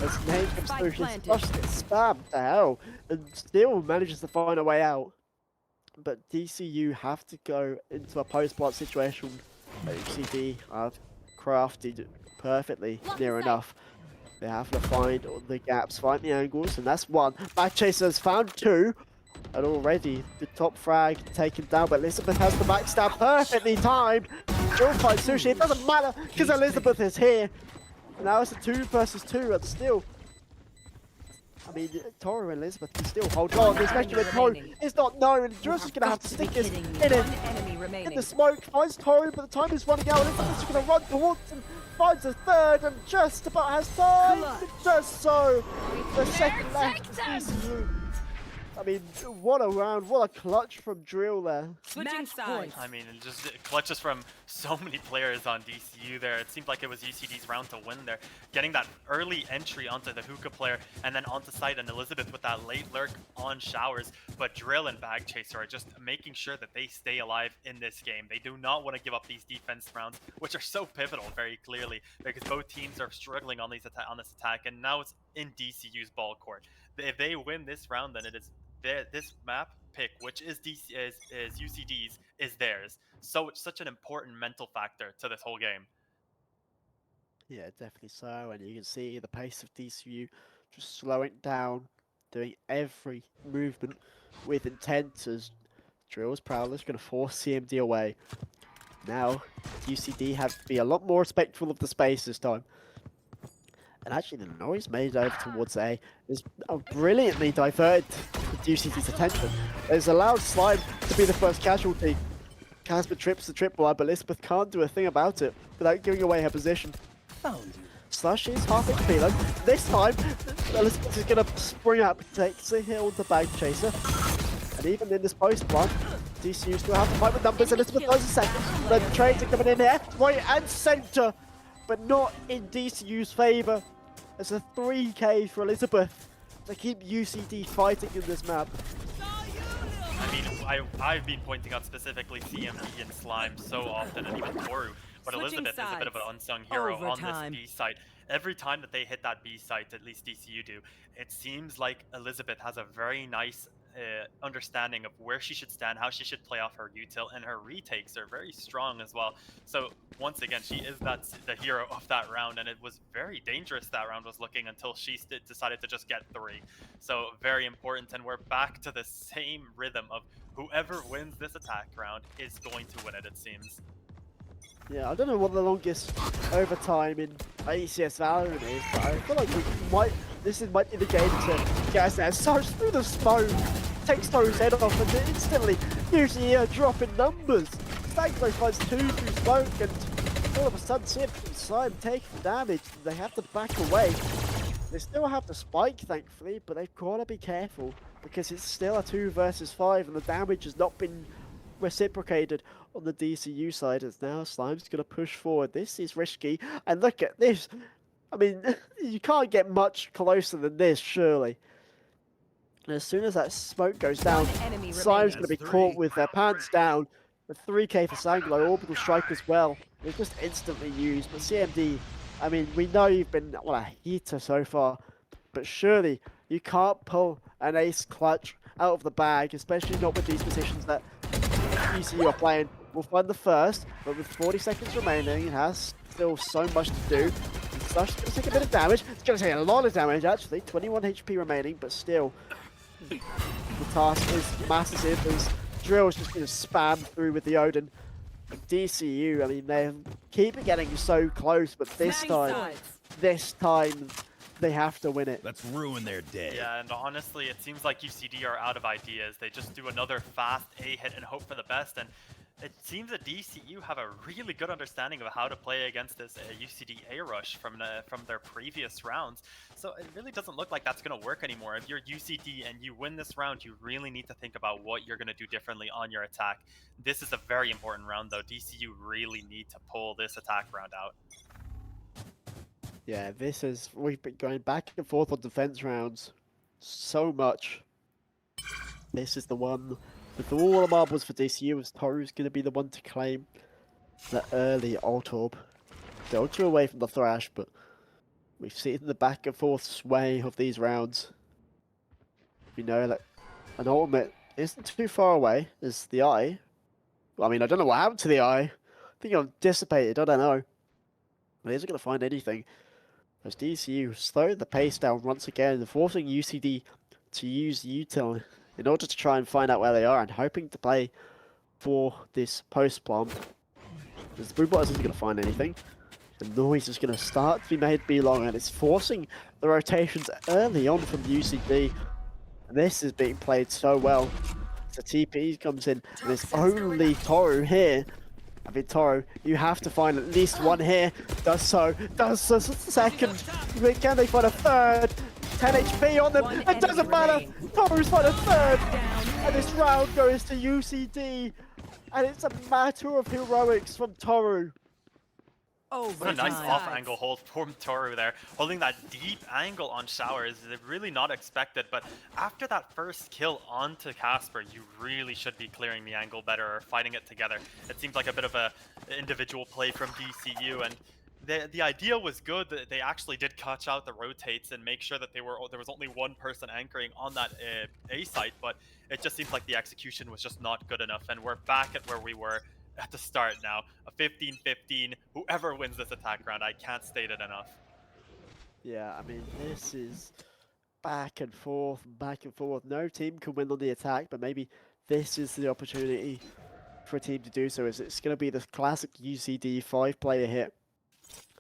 A: As Name comes through, his Flush gets spammed to hell, and still manages to find a way out. But DCU have to go into a post-plant situation that UCD have crafted perfectly near enough. They have to find the gaps, find the angles, and that's one. Bad Chaser has found 2. And already the top frag taken down, but Elizabeth has the backstab perfectly timed. Drill fight Sushi, it doesn't matter because Elizabeth is here. Now it's a 2 versus 2, and still, I mean, Toru and Elizabeth can still hold on, especially when Toru is not known. Drill's just going to have to stick this in the smoke, finds Toru, but the time is running out. Elizabeth's just going to run towards him, finds a third, and just about has time. It does so. The second left is DCU. I mean, what a round, what a clutch from Drill there.
C: Switching sides.
B: I mean, just clutches from so many players on DCU there. It seemed like it was UCD's round to win there. Getting that early entry onto the hookah player and then onto site, and Elizabeth with that late lurk on showers. But Drill and Bag Chaser are just making sure that they stay alive in this game. They do not want to give up these defense rounds, which are so pivotal very clearly, because both teams are struggling on this attack, and now it's in DCU's ball court. If they win this round, then it is this map pick, which is UCD's, is theirs. So it's such an important mental factor to this whole game.
A: Yeah, definitely so. And you can see the pace of DCU just slowing down, doing every movement with intent as Drill's Prowler's going to force CMD away. Now, UCD have to be a lot more respectful of the space this time. And actually, the noise made over towards A is brilliantly diverted to UCD's attention. It's allowed Slime to be the first casualty. Casper trips the tripwire, but Elizabeth can't do a thing about it without giving away her position. Slush is half HP though. This time, Elizabeth is going to spring up, takes a hit on the Bag Chaser. And even in this post one, DCU still have to fight with numbers. Elizabeth knows a second. The trades are coming in here, right and centre, but not in DCU's favour. It's a 3k for Elizabeth to keep UCD fighting in this map.
B: I mean, I've been pointing out specifically CMD and Slime so often, and even Toru, but Elizabeth is a bit of an unsung hero on this B site. Every time that they hit that B site, at least DCU do, it seems like Elizabeth has a very nice understanding of where she should stand, how she should play off her util, and her retakes are very strong as well. So once again, she is the hero of that round, and it was very dangerous that round was looking until she decided to just get 3. So very important, and we're back to the same rhythm of whoever wins this attack round is going to win it, it seems.
A: Yeah, I don't know what the longest overtime in ACS Valorant is, but I feel like this might be the game to get us there. Sarge through the smoke, takes Toru's head off, and instantly usually a drop in numbers. Stagflow finds 2 through smoke, and all of a sudden CMD and Slime taking damage. They have to back away. They still have the spike, thankfully, but they've got to be careful because it's still a 2 versus 5, and the damage has not been reciprocated on the DCU side. As now Slime's going to push forward. This is risky, and look at this. I mean, you can't get much closer than this, surely. And as soon as that smoke goes down, Slime's going to be caught with their pants down. The 3k for Sanglo, orbital strike as well. It's just instantly used, but CMD, I mean, we know you've been a heater so far, but surely you can't pull an ace clutch out of the bag, especially not with these positions that DCU are playing. We'll find the first, but with 40 seconds remaining, it has still so much to do. Slush is going to take a bit of damage. It's going to take a lot of damage, actually. 21 HP remaining, but still, the task is massive as Drill's just going to spam through with the Odin. DCU, I mean, they keep getting so close, but this time, they have to win it.
D: Let's ruin their day.
B: Yeah, and honestly, it seems like UCD are out of ideas. They just do another fast A hit and hope for the best, and it seems that DCU have a really good understanding of how to play against this UCD A rush from their previous rounds. So it really doesn't look like that's going to work anymore. If you're UCD and you win this round, you really need to think about what you're going to do differently on your attack. This is a very important round, though. DCU really need to pull this attack round out.
A: Yeah, we've been going back and forth on defense rounds so much. This is the one with all the marbles for DCU, as Toru's going to be the one to claim the early ult orb. They'll ultra away from the Thrash, but we've seen the back and forth sway of these rounds. We know that an ultimate isn't too far away as the Eye. I mean, I don't know what happened to the Eye. I think it dissipated, I don't know. But he isn't going to find anything. As DCU slowed the pace down once again, forcing UCD to use util in order to try and find out where they are and hoping to play for this post-bomb. Because the Brewbot isn't going to find anything. The noise is going to start to be made be long, and it's forcing the rotations early on from UCD. And this is being played so well. So TP comes in, and it's only Toru here. I mean, Toru, you have to find at least one here. Does so. Does a second. Can they find a third? 10 HP on them. It doesn't matter. Toru's find a third. And this round goes to UCD. And it's a matter of heroics from Toru.
B: What a nice off-angle hold from Toru there. Holding that deep angle on Shower is really not expected, but after that first kill onto Casper, you really should be clearing the angle better or fighting it together. It seems like a bit of a individual play from DCU, and the idea was good. That they actually did catch out the rotates and make sure that there was only one person anchoring on that A site, but it just seems like the execution was just not good enough, and we're back at where we were at the start now. A 15-15. Whoever wins this attack round, I can't state it enough.
A: Yeah, I mean, this is back and forth, back and forth. No team can win on the attack, but maybe this is the opportunity for a team to do so. It's going to be the classic UCD 5-player hit.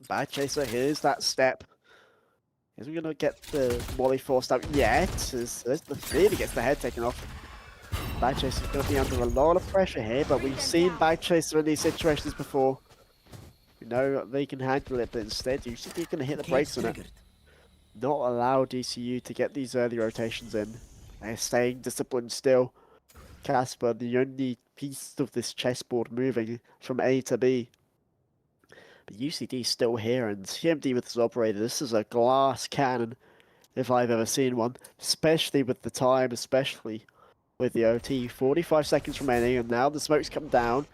A: Bad Chaser, here's that step. Isn't going to get the Molly forced out yet, as really gets the head taken off. Bad Chaser is going to be under a lot of pressure here, but we've seen Bad Chaser in these situations before. We know they can handle it, but instead UCD are going to hit the brakes on it. Not allow DCU to get these early rotations in. They're staying disciplined still. Casper, the only piece of this chessboard moving from A to B. But UCD still here, and CMD with his operator. This is a glass cannon, if I've ever seen one. Especially with the time, especially with the OT. 45 seconds remaining, and now the smoke's come down.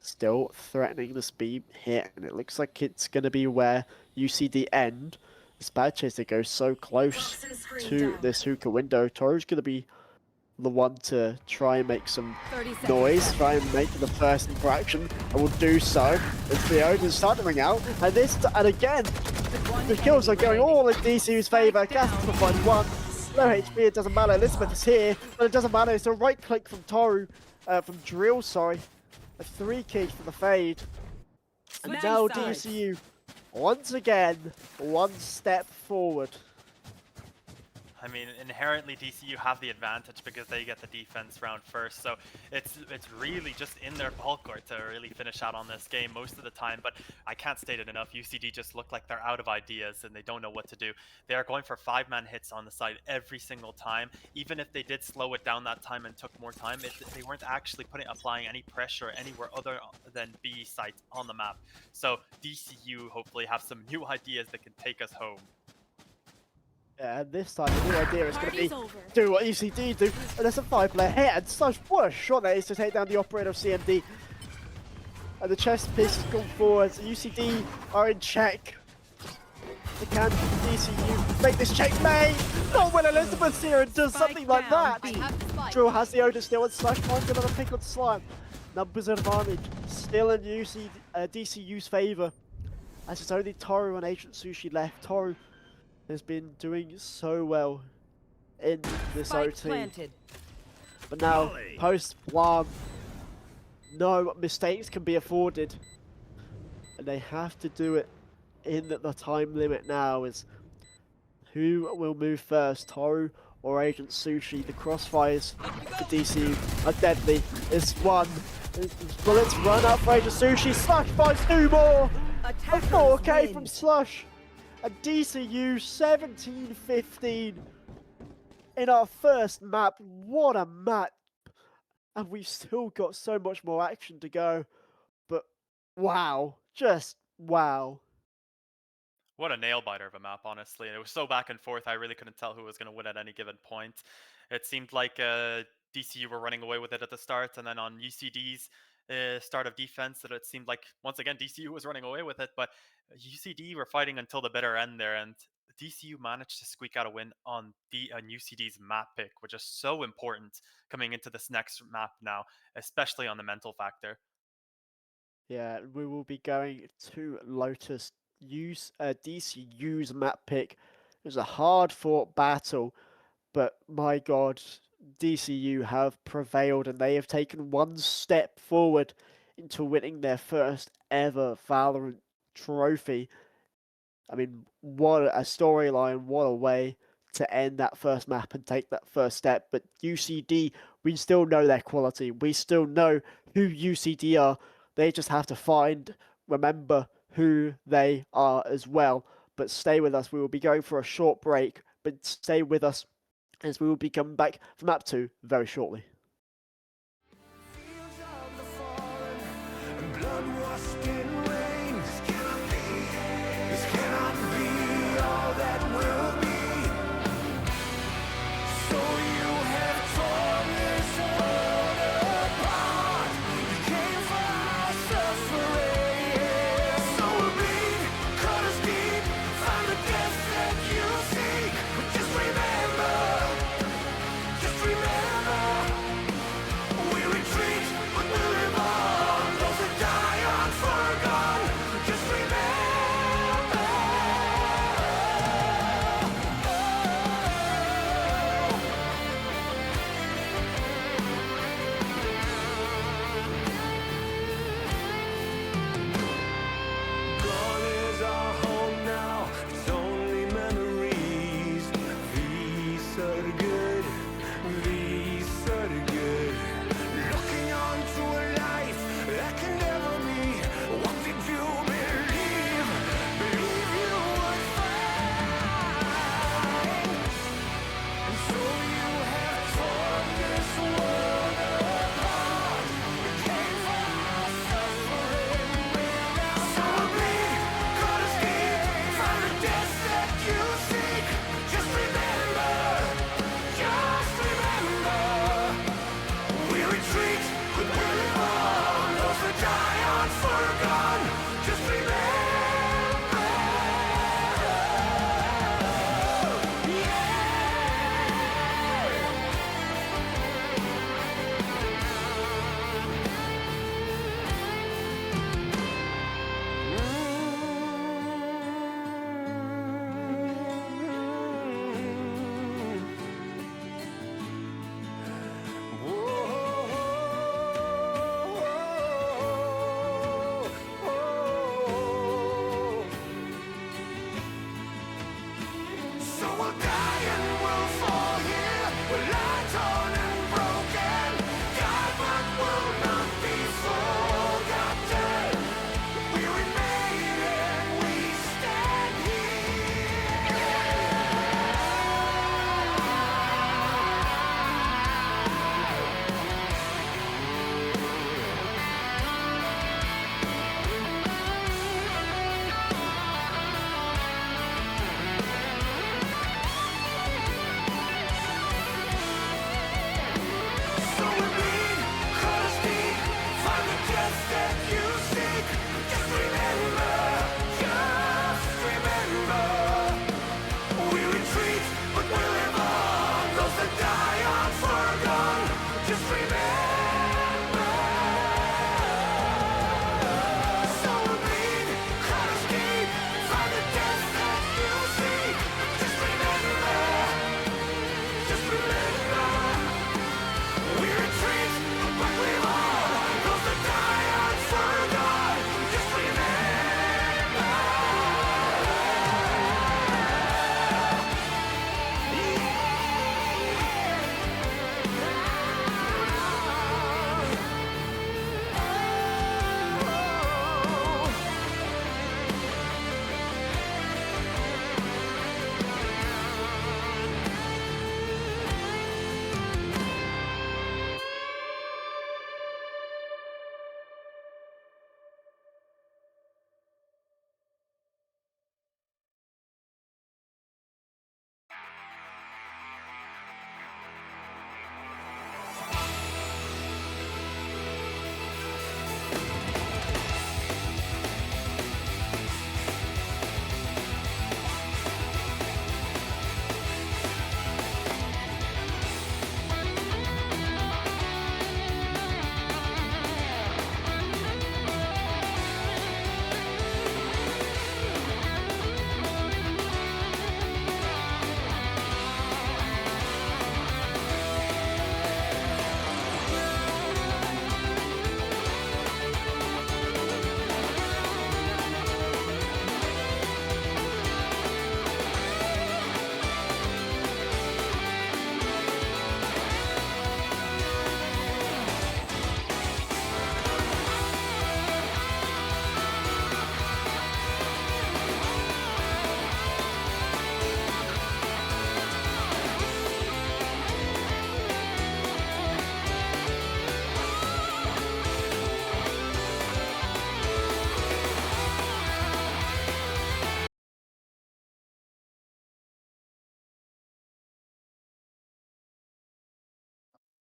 A: Still threatening the speed hit, and it looks like it's going to be where UCD end. This Bad Chaser goes so close to this hookah window. Toru's going to be the one to try and make some noise, try and make the first interaction, and will do so. As the Odin's starting to ring out, and again, the kills are going all in DCU's favour. Casper finds one. Low HP, it doesn't matter. Elizabeth is here, but it doesn't matter. It's a right click from Toru, from Drill, sorry. A 3-kick for the fade. And now DCU, once again, one step forward.
B: I mean, inherently DCU have the advantage because they get the defense round first, so it's really just in their ball court to really finish out on this game most of the time, but I can't state it enough. UCD just look like they're out of ideas and they don't know what to do. They are going for 5-man hits on the side every single time. Even if they did slow it down that time and took more time, they weren't actually applying any pressure anywhere other than B site on the map. So DCU hopefully have some new ideas that can take us home.
A: Yeah, and this time the new idea is going to be do what UCD do, and there's a 5-player hit, and such what a shot that is to take down the operator of CMD. And the chest piece has gone forward, so UCD are in check. They can DCU make this checkmate! Not when Elizabeth's here and does something like that! Drill has the Odin still, and Slash finds another pick on Slime. Numbers advantage, still in DCU's favour. As it's only Toru and Agent Sushi left. Toru has been doing so well in this OT. But now, post-Plam, no mistakes can be afforded. And they have to do it in the time limit now. Is who will move first, Toru or Agent Sushi? The crossfires for DCU are deadly. It's one. Bullets run out for Agent Sushi. Slush finds 2 more. A 4K from Slush. A DCU 17-15 in our first map. What a map! And we've still got so much more action to go. But wow, just wow.
B: What a nail-biter of a map, honestly. And it was so back and forth, I really couldn't tell who was going to win at any given point. It seemed like DCU were running away with it at the start, and then on UCD's start of defense, that it seemed like, once again, DCU was running away with it, but UCD were fighting until the bitter end there, and DCU managed to squeak out a win on UCD's map pick, which is so important coming into this next map now, especially on the mental factor.
A: Yeah, we will be going to Lotus. DCU's map pick. It was a hard-fought battle, but my God, DCU have prevailed and they have taken one step forward into winning their first ever Valorant trophy. I mean, what a storyline, what a way to end that first map and take that first step. But UCD, we still know their quality. We still know who UCD are. They just have to remember who they are as well. But stay with us. We will be going for a short break, but stay with us as we will be coming back for map 2 very shortly.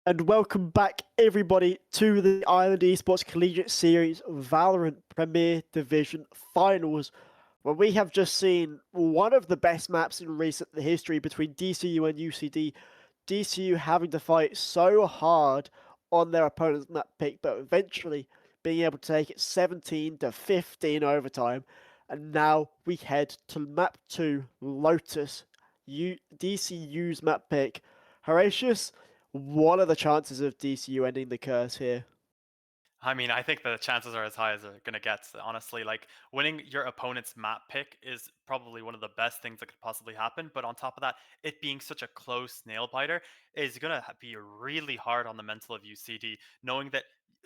A: And welcome back, everybody, to the Ireland Esports Collegiate Series Valorant Premier Division Finals, where we have just seen one of the best maps in recent history between DCU and UCD. DCU having to fight so hard on their opponent's map pick, but eventually being able to take it 17-15 overtime. And now we head to map 2, Lotus, DCU's map pick. Horatius, what are the chances of DCU ending the curse here?
B: I mean, I think the chances are as high as they're gonna get. Honestly, like winning your opponent's map pick is probably one of the best things that could possibly happen. But on top of that, it being such a close nail biter is gonna be really hard on the mental of UCD, knowing that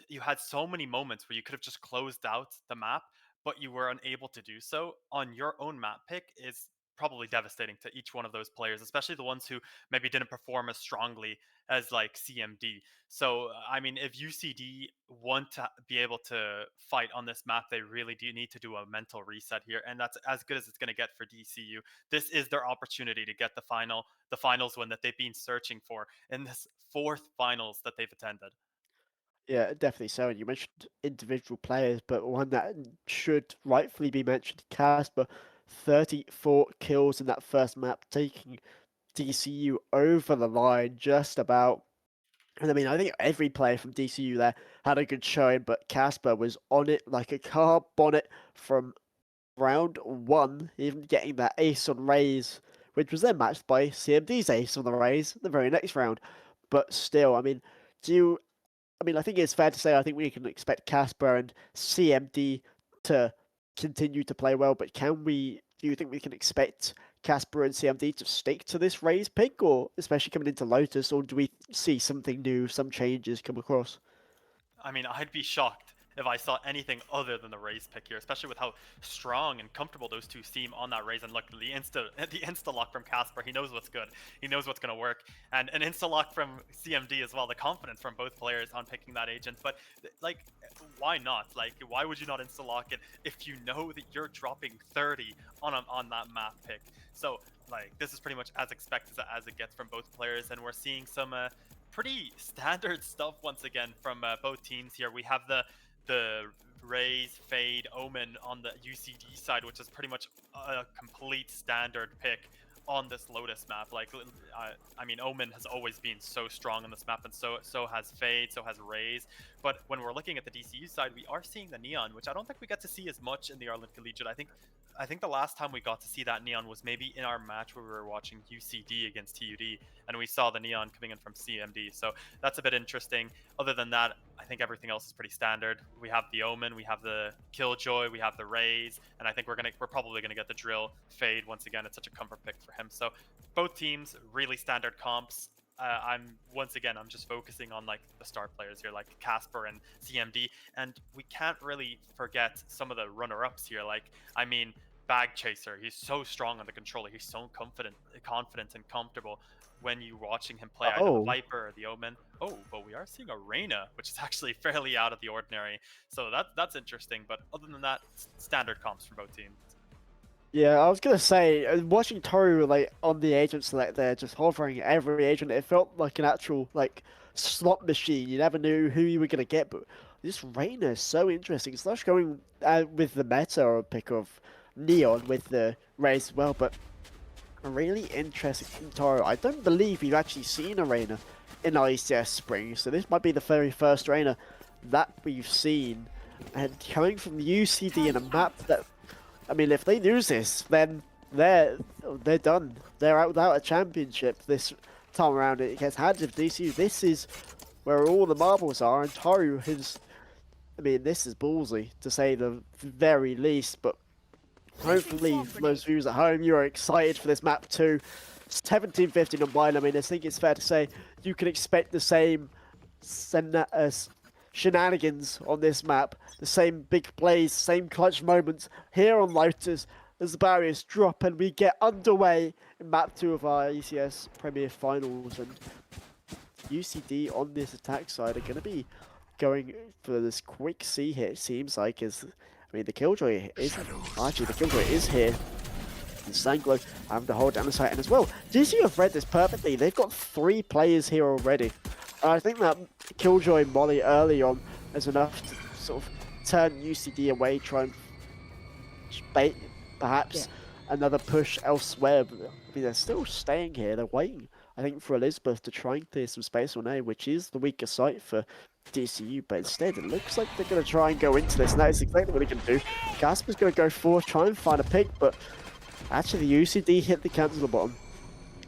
B: you had so many moments where you could have just closed out the map, but you were unable to do so on your own map pick is probably devastating to each one of those players, especially the ones who maybe didn't perform as strongly as like CMD. So, I mean, if UCD want to be able to fight on this map, they really do need to do a mental reset here, and that's as good as it's going to get for DCU. This is their opportunity to get the finals win that they've been searching for in this fourth finals that they've attended.
A: Yeah, definitely so. And you mentioned individual players, but one that should rightfully be mentioned, Casper, 34 kills in that first map, taking DCU over the line just about. And I mean, I think every player from DCU there had a good showing, but Casper was on it like a car bonnet from round 1, even getting that ace on Raze, which was then matched by CMD's ace on the Raze the very next round. But still, I mean, I think it's fair to say I think we can expect Casper and CMD to continue to play well, but do you think we can expect Casper and CMD to stick to this Raze pick, or especially coming into Lotus, or do we see something new, some changes come across?
B: I mean, I'd be shocked if I saw anything other than the Raze pick here, especially with how strong and comfortable those two seem on that Raze. And look, the insta lock from Casper, he knows what's good, he knows what's going to work, and an insta lock from CMD as well. The confidence from both players on picking that agent, but like, why not? Like, why would you not insta lock it if you know that you're dropping 30 on that map pick? So like, this is pretty much as expected as it gets from both players, and we're seeing some pretty standard stuff once again from both teams here. We have the Raze, Fade, Omen on the UCD side, which is pretty much a complete standard pick on this Lotus map. Like, I mean, Omen has always been so strong on this map, and so has Fade, so has Raze. But when we're looking at the DCU side, we are seeing the Neon, which I don't think we get to see as much in the Ireland Collegiate. I think the last time we got to see that Neon was maybe in our match where we were watching UCD against TUD, and we saw the Neon coming in from CMD. So that's a bit interesting. Other than that, I think everything else is pretty standard. We have the Omen, we have the Killjoy, we have the Raze, and I think we're probably gonna get the Drill Fade once again. It's such a comfort pick for him. So both teams really standard comps. I'm just focusing on like the star players here, like Casper and CMD, and we can't really forget some of the runner-ups here. Like, I mean, Bag Chaser, he's so strong on the controller, he's so confident and comfortable when you're watching him play either the Viper or the Omen. Oh, but we are seeing a Reyna, which is actually fairly out of the ordinary. So that's interesting. But other than that, standard comps from both teams.
A: Yeah, I was gonna say, watching Toru like on the agent select there, just hovering every agent, it felt like an actual like slot machine. You never knew who you were gonna get, but this Reyna is so interesting. Slash going with the meta or pick of Neon with the Raze as well, but a really interesting Toru. I don't believe we've actually seen a Reyna in ICS Spring, so this might be the very first Reyna that we've seen, and coming from UCD in a map that, I mean, if they lose this, then they're done. They're out without a championship this time around. It gets handed to DCU. This is where all the marbles are, and Toru has, I mean, this is ballsy to say the very least, but hopefully for those viewers at home, you are excited for this map too. 17-15 on mine. I mean, I think it's fair to say you can expect the same shenanigans on this map, the same big plays, same clutch moments here on Lotus as the barriers drop and we get underway in map 2 of our ECS Premier Finals. And UCD on this attack side are going to be going for this quick C hit, it seems like, as I mean, the Killjoy is actually the Killjoy is here. And Sanglo having to hold down the site, and as well, DCU have read this perfectly. They've got 3 players here already. I think that Killjoy Molly early on is enough to sort of turn UCD away, try and bait perhaps another push elsewhere. But I mean, they're still staying here. They're waiting, I think, for Elizabeth to try and clear some space on A, which is the weaker site for DCU. But instead, it looks like they're going to try and go into this, and that is exactly what they're going to do. Casper's going to go forward, try and find a pick, but actually the UCD hit the cans on the bottom.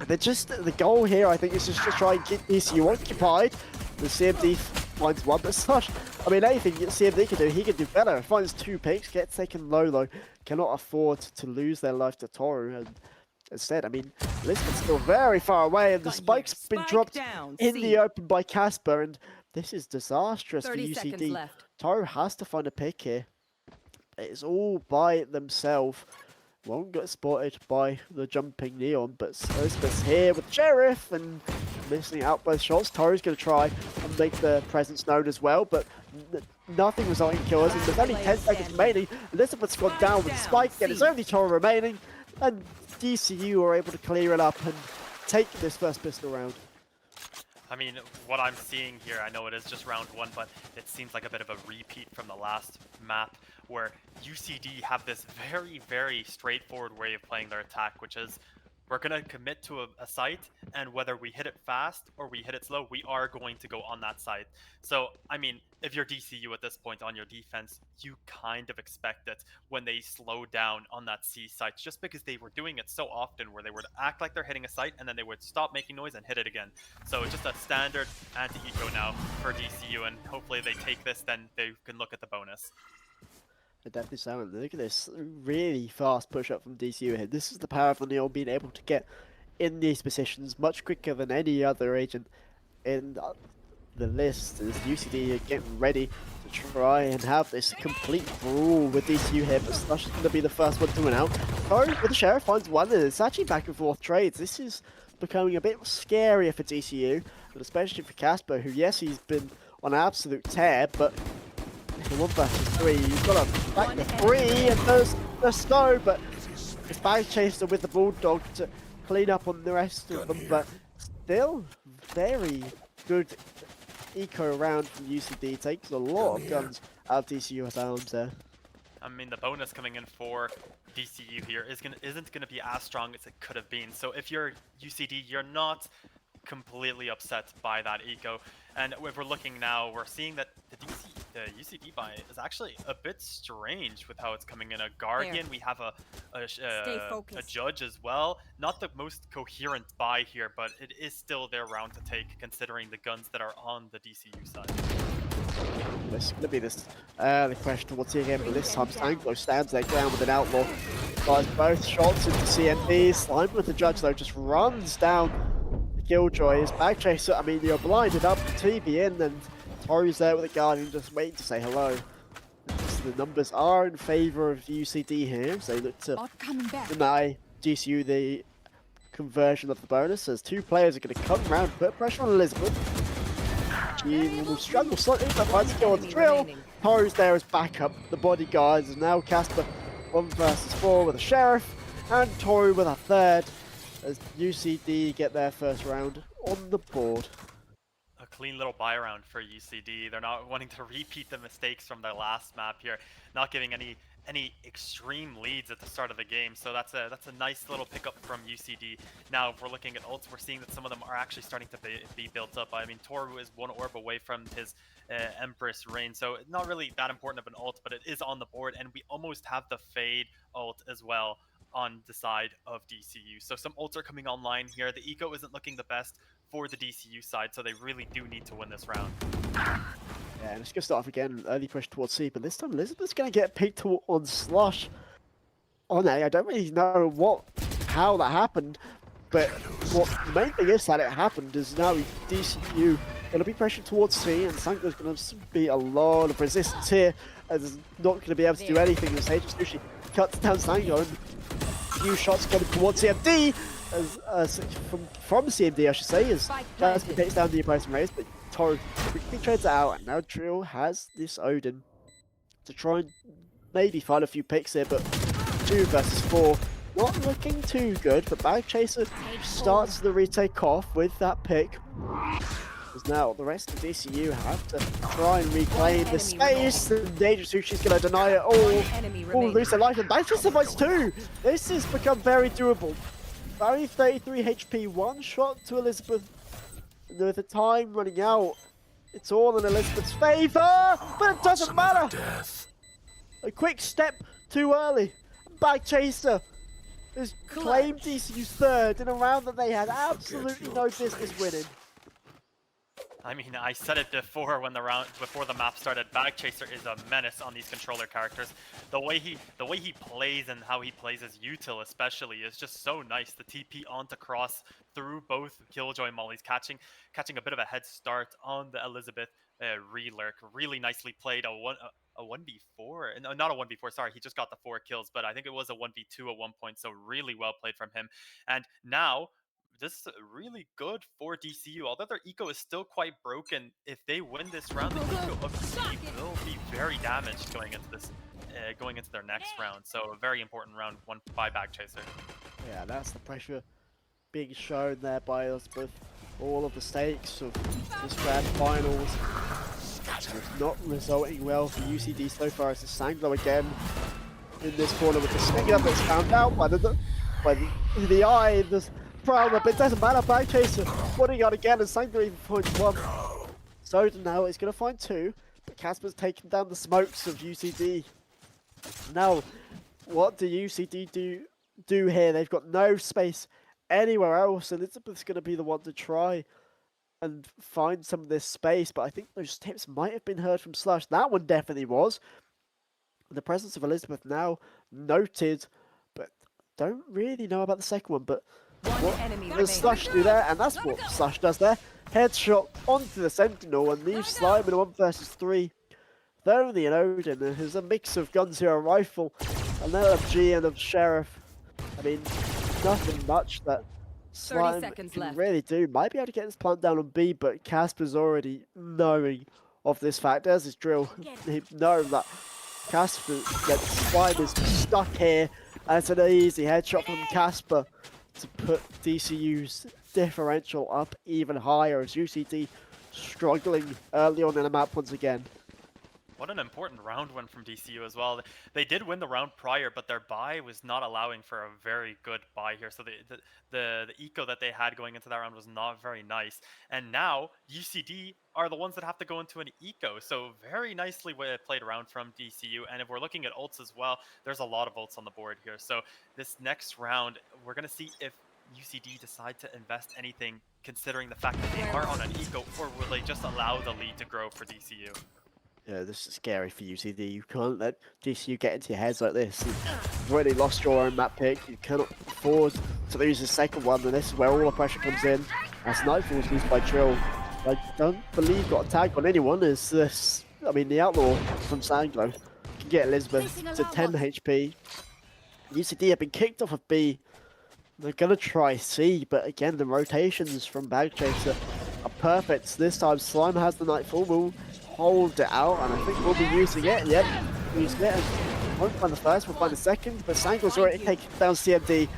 A: They're just, the goal here, I think, is just to try and keep DCU occupied. The CMD finds one, but such, I mean, anything CMD can do, he can do better. Finds 2 picks, gets taken low though, cannot afford to lose their life to Toru. And instead, I mean, Elizabeth's still very far away, and the spike's been dropped in the open by Casper, and this is disastrous for UCD. Toru has to find a pick here. It's all by themselves. Won't get spotted by the jumping Neon, but Elizabeth's here with Sheriff and missing out both shots. Toru's going to try and make the presence known as well, but nothing resulting in kills. And there's only 10 seconds remaining. Elizabeth's gone down with a spike, and it's only Toru remaining. And DCU are able to clear it up and take this first pistol round.
B: I mean, what I'm seeing here, I know it is just round 1, but it seems like a bit of a repeat from the last map where UCD have this very, very straightforward way of playing their attack, which is we're going to commit to a site, and whether we hit it fast or we hit it slow, we are going to go on that site. So, I mean, if you're DCU at this point on your defense, you kind of expect it when they slow down on that C site, just because they were doing it so often where they would act like they're hitting a site and then they would stop making noise and hit it again. So it's just a standard anti-eco now for DCU, and hopefully they take this, then they can look at the bonus.
A: Definitely sound. Look at this really fast push up from DCU here. This is the power of the Neon being able to get in these positions much quicker than any other agent in the list. As UCD are getting ready to try and have this complete brawl with DCU here, but Slush is going to be the first one to win out. Toru with the Sheriff finds one, and it's actually back and forth trades. This is becoming a bit scarier for DCU, but especially for Casper, who, yes, he's been on an absolute tear, but the 1 versus 3, you've got to back the 3, and there's the snow, but it's Bag Chaser with the Bulldog to clean up on the rest of them, but still very good eco round from UCD. Takes a lot of guns out of DCU's arms there.
B: I mean, the bonus coming in for DCU here isn't gonna be as strong as it could have been. So if you're UCD, you're not completely upset by that eco. And if we're looking now, we're seeing that the UCD buy is actually a bit strange with how it's coming in. A Guardian, we have a Judge as well. Not the most coherent buy here, but it is still their round to take, considering the guns that are on the DCU side.
A: This is going to be this the question towards the again, but this time Anglo stands their ground with an Outlaw. Fires both shots into CND. Slime with the Judge though just runs down the Killjoy. His Bag Chaser, I mean, you're blinded up, TV in, and Toru's there with a Guardian just waiting to say hello. So the numbers are in favour of UCD here, so they look to deny DCU the conversion of the bonus, as 2 players are going to come around and put pressure on Elizabeth. She will struggle slightly, but finds a kill on the drill. Toru's there as backup. The bodyguards, and now Casper 1 versus 4 with a Sheriff, and Toru with a third, as UCD get their first round on the board.
B: A clean little buy round for UCD. They're not wanting to repeat the mistakes from their last map here, not giving any extreme leads at the start of the game. So that's a nice little pickup from UCD. Now, if we're looking at ults, we're seeing that some of them are actually starting to be built up. I mean, Toru is 1 orb away from his Empress reign, so not really that important of an ult, but it is on the board, and we almost have the Fade ult as well on the side of DCU. So some ults are coming online here. The eco isn't looking the best for the DCU side, so they really do need to win this round.
A: Yeah, and it's going to start off again, early push towards C, but this time Elizabeth's going to get picked on Slush on A. I don't really know how that happened, but what the main thing is that it happened is now DCU going to be pressured towards C, and Sanko's going to be a lot of resistance here, as not going to be able to do anything. The Sage Sushi cuts down Sanko, and a few shots coming towards CMD, from CMD I should say, as Jasmine takes down the opposing race, but Toru quickly trades it out, and now Drill has this Odin to try and maybe find a few picks here, but 2 versus 4, not looking too good, but Bag Chaser starts the retake off with that pick. Because now the rest of DCU have to try and reclaim the space. And Dangerous Sushi's going to deny it all. Lose their life, and Banshee survives too. This has become very doable. Only 33 HP, one shot to Elizabeth. And with the time running out, it's all in Elizabeth's favor, but it doesn't matter. A quick step too early. Bag Chaser has claimed DCU's third in a round that they had absolutely no business winning.
B: I mean, I said it before when before the map started. Bag Chaser is a menace on these controller characters. The way he plays and how he plays his util especially is just so nice. The TP onto cross through both Killjoy mollies, catching a bit of a head start on the Elizabeth re-lurk. Really nicely played. A 1v4, no, not a 1v4, sorry, he just got the 4 kills, but I think it was a 1v2 at one point, so really well played from him. And now this is really good for DCU. Although their eco is still quite broken, if they win this round, the eco of DCU will be very damaged going into their next round. So a very important round won by Bag Chaser.
A: Yeah, that's the pressure being shown there by us with all of the stakes of this grand finals. It's not resulting well for UCD so far as the Sanglo again in this corner with the stinger, but it's found out by the eye, the problem, but it doesn't matter. Bag Chaser putting out again, and Sanglo even finds one. Soda now is going to find 2, but Casper's taken down the smokes of UCD. Now, what do UCD do here? They've got no space anywhere else. Elizabeth's going to be the one to try and find some of this space, but I think those tips might have been heard from Slush. That one definitely was. The presence of Elizabeth now noted, but don't really know about the second one. But what does Slush do there? And that's what Slush does there. Headshot onto the Sentinel and leaves Slime in a 1 versus 3. Only an Odin, who's a mix of guns here, a rifle, an LMG and a Sheriff. I mean, nothing much that Slime can really do. Might be able to get this plant down on B, but Casper's already knowing of this fact. There's his drill. He knows that Casper gets Slime is stuck here, and it's an easy headshot from Casper to put DCU's differential up even higher as UCD struggling early on in the map once again.
B: What an important round win from DCU as well. They did win the round prior, but their buy was not allowing for a very good buy here. So the eco that they had going into that round was not very nice. And now UCD are the ones that have to go into an eco. So very nicely played around from DCU. And if we're looking at ults as well, there's a lot of ults on the board here. So this next round, we're going to see if UCD decide to invest anything, considering the fact that they are on an eco, or will they just allow the lead to grow for DCU?
A: Yeah, this is scary for UCD. You can't let DCU get into your heads like this. You've already lost your own map pick. You cannot afford to lose the second one, and this is where all the pressure comes in. As Nightfall's used by Trill. I don't believe got a tag on anyone. Is this? I mean, the Outlaw from Sanglo can get Elizabeth to 10 HP. UCD have been kicked off of B. They're gonna try C, but again, the rotations from Bag Chaser are perfect. This time, Slime has the Nightfall. Will hold it out, and I think we'll be using it. Yep, using it. And won't find the first, we'll find the second, but Sanglo's already taken down CMD.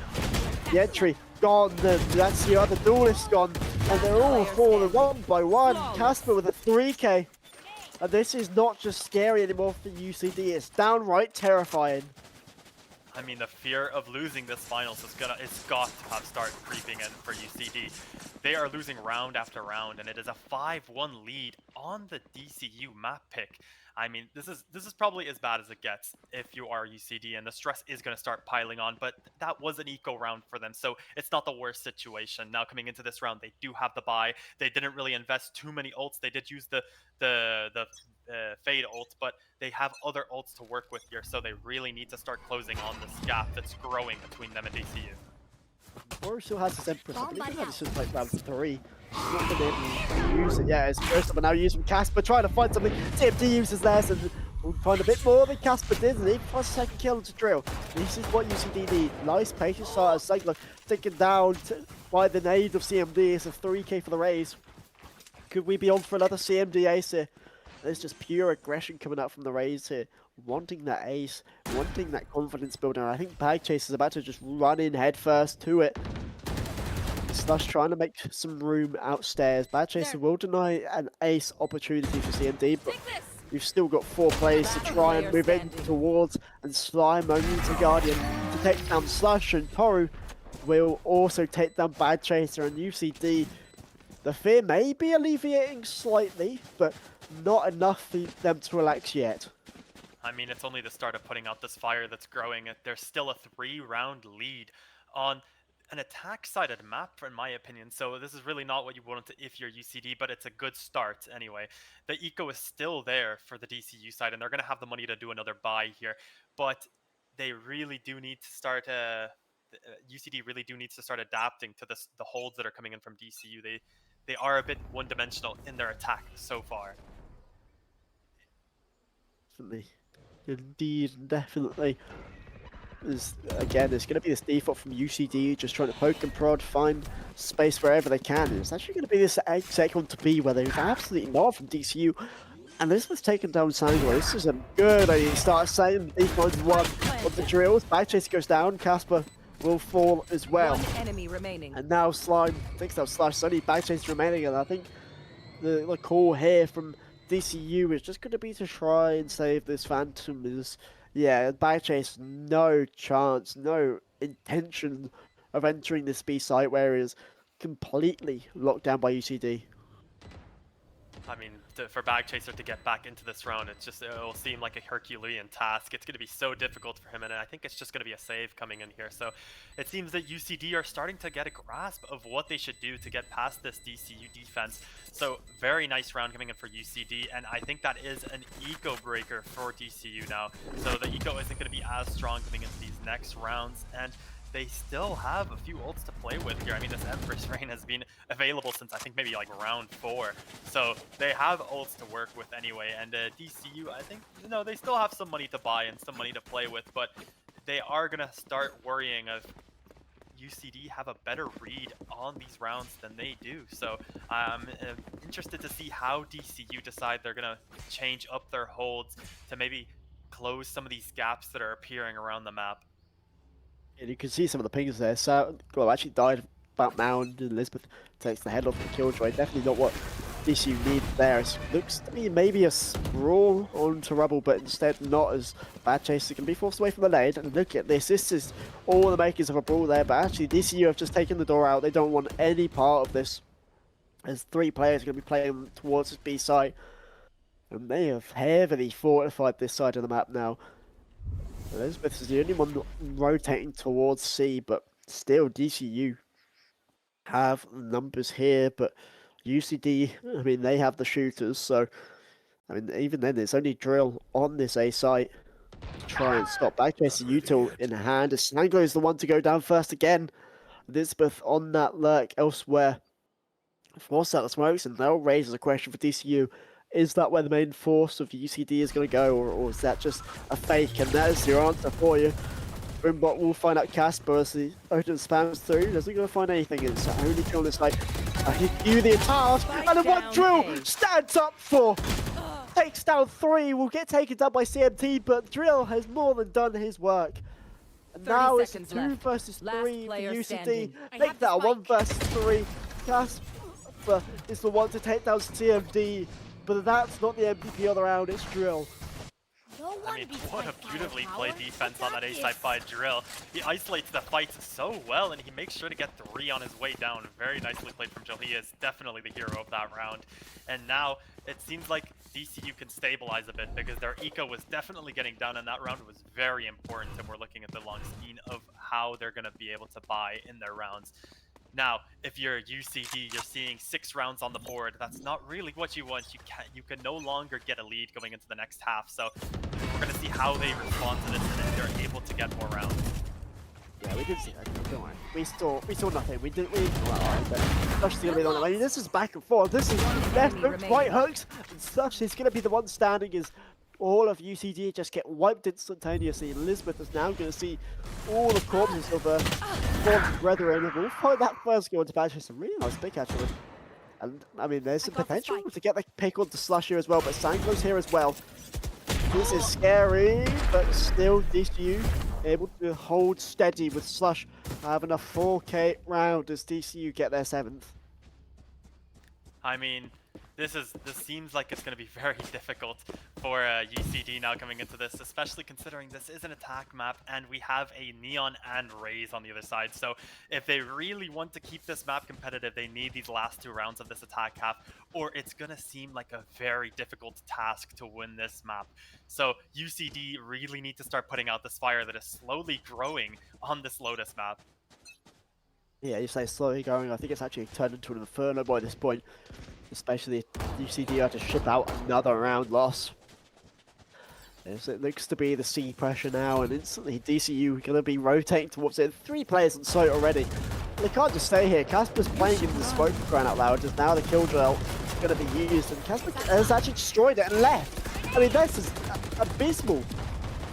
A: The entry gone, that's the other duelist gone, and they're all falling one by one. Casper with a 3k. And this is not just scary anymore for UCD, it's downright terrifying.
B: I mean, the fear of losing this finals it's got to have started creeping in for UCD. They are losing round after round, and it is a 5-1 lead on the DCU map pick. I mean, this is probably as bad as it gets if you are UCD, and the stress is going to start piling on, but that was an eco round for them, so it's not the worst situation. Now, coming into this round, they do have the buy. They didn't really invest too many ults. They did use the Fade ult, but they have other ults to work with here, so they really need to start closing on this gap that's growing between them and DCU.
A: Or still has his Empress. I believe he had this since like round 3. Not been able to use it. Yeah, it's first up, and now using Casper, trying to find something. TMD uses theirs, and we'll find a bit more than Casper did, and he finds a second kill into Drill. This is what UCD need. Nice patient start as Sanglo taken down by the aid of CMD. It's a 3k for the raise. Could we be on for another CMD ace here? There's just pure aggression coming out from the Rays here. Wanting that ace, wanting that confidence builder. I think Bag Chaser is about to just run in head first to it. Slush trying to make some room outstairs. Bad Chaser will deny an ace opportunity for CMD, but you've still got 4 players to try and move in towards, and Slime only to Guardian to take down Slush, and Toru will also take down Bad Chaser and UCD. The fear may be alleviating slightly, but not enough for them to relax yet.
B: I mean, it's only the start of putting out this fire that's growing. There's still a 3-round lead on an attack-sided map, in my opinion. So this is really not what you want if you're UCD, but it's a good start anyway. The eco is still there for the DCU side, and they're going to have the money to do another buy here. But they really do need to start... UCD really do needs to start adapting to the holds that are coming in from DCU. They are a bit one-dimensional in their attack so far.
A: Definitely. Indeed, definitely. Again, there's going to be this default from UCD, just trying to poke and prod, find space wherever they can. And it's actually going to be this second to be where there's absolutely not from DCU. And this was taken down Sangler. This is a good idea. Start saying he finds one of the drills. Backchase goes down. Casper will fall as well.
C: One enemy remaining.
A: And now Slime thinks out Slash. Only Backchase remaining, and I think the call here from DCU is just going to be to try and save this Phantom. Is Backchase no chance, no intention of entering this B site where it is completely locked down by UCD.
B: I mean, for Bagchaser to get back into this round, it'll seem like a Herculean task. It's going to be so difficult for him, and I think it's just going to be a save coming in here. So it seems that UCD are starting to get a grasp of what they should do to get past this DCU defense. So very nice round coming in for UCD, and I think that is an eco breaker for DCU now. So the eco isn't going to be as strong coming into these next rounds, and they still have a few ults to play with here. I mean, this Empress Reign has been available since I think maybe like round 4. So they have ults to work with anyway. And DCU, I think, they still have some money to buy and some money to play with, but they are going to start worrying of UCD have a better read on these rounds than they do. So I'm interested to see how DCU decide they're going to change up their holds to maybe close some of these gaps that are appearing around the map.
A: And you can see some of the pings there. So, well, actually died about Mound, and Elizabeth takes the head off the killjoy. Definitely not what DCU need there. It looks to me maybe a sprawl onto Rubble, but instead not, as Bad Chaser can be forced away from the nade. And look at this. This is all the makers of a brawl there, but actually DCU have just taken the door out. They don't want any part of this, as 3 players are going to be playing towards this B site. And they have heavily fortified this side of the map now. Elizabeth is the only one rotating towards C, but still DCU have numbers here, but UCD, I mean, they have the shooters, so, I mean, even then, it's only Drill on this A site to try and stop Backchase Util in hand, as Snanglo is the one to go down first again. Elizabeth on that lurk elsewhere. Force out the smokes, and they'll raise a question for DCU. Is that where the main force of UCD is going to go, or is that just a fake? And that is your answer for you. Boombot will find out Casper as the Odin spams through. Doesn't going to find anything. It's only kill this like you the attack, and the one Drill stands up for. Takes down 3. Will get taken down by CMT, but Drill has more than done his work. And now it's 2 versus 3 for UCD. Make that a 1 versus 3. Casper is the one to take down CMD. But that's not the MVP of the round, it's Drill.
B: I mean, what a beautifully played defense on that A side by Drill. He isolates the fights so well, and he makes sure to get 3 on his way down. Very nicely played from Drill. He is definitely the hero of that round. And now, it seems like DCU can stabilize a bit, because their eco was definitely getting down, and that round was very important, and we're looking at the long scheme of how they're going to be able to buy in their rounds. Now, if you're UCD, you're seeing 6 rounds on the board. That's not really what you want. You can no longer get a lead going into the next half. So we're going to see how they respond to this and if they're able to get more rounds.
A: Yeah, we did see that. Don't worry. We saw nothing. We didn't. But Slush is gonna be the one. I mean, this is back and forth. This is left hooks, right hooks, and Slush is gonna be the one standing as all of UCD just get wiped instantaneously. Elizabeth is now going to see all the corpses of her fallen brethren, and we'll find that first goal into Badger. Some really nice pick, actually. And, I mean, there's some potential to get the pick onto Slush here as well, but Sanglo's here as well. This is scary, but still DCU able to hold steady with Slush having a 4K round as DCU get their 7th.
B: I mean, this seems like it's going to be very difficult for UCD now coming into this, especially considering this is an attack map and we have a Neon and Raze on the other side. So if they really want to keep this map competitive, they need these last 2 rounds of this attack half, or it's going to seem like a very difficult task to win this map. So UCD really need to start putting out this fire that is slowly growing on this Lotus map.
A: Yeah, you say slowly going. I think it's actually turned into an inferno by this point, especially if UCD had to ship out another round loss. As it looks to be the C pressure now, and instantly DCU going to be rotating towards it. 3 players on site already. They can't just stay here. Casper's playing in the smoke for crying out loud, just now the Killjoy is going to be used, and Casper has actually destroyed it and left. I mean, this is abysmal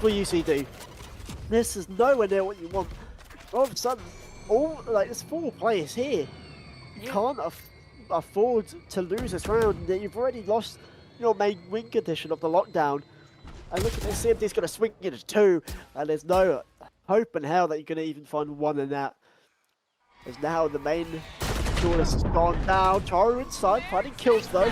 A: for UCD. This is nowhere near what you want. All of a sudden, there's 4 players here. You can't afford to lose this round. You've already lost your main win condition of the lockdown. And look at this, CMD's going to swing into 2, and there's no hope in hell that you're going to even find 1 in that. As now the main duelist has gone down. Toru inside, finding kills though.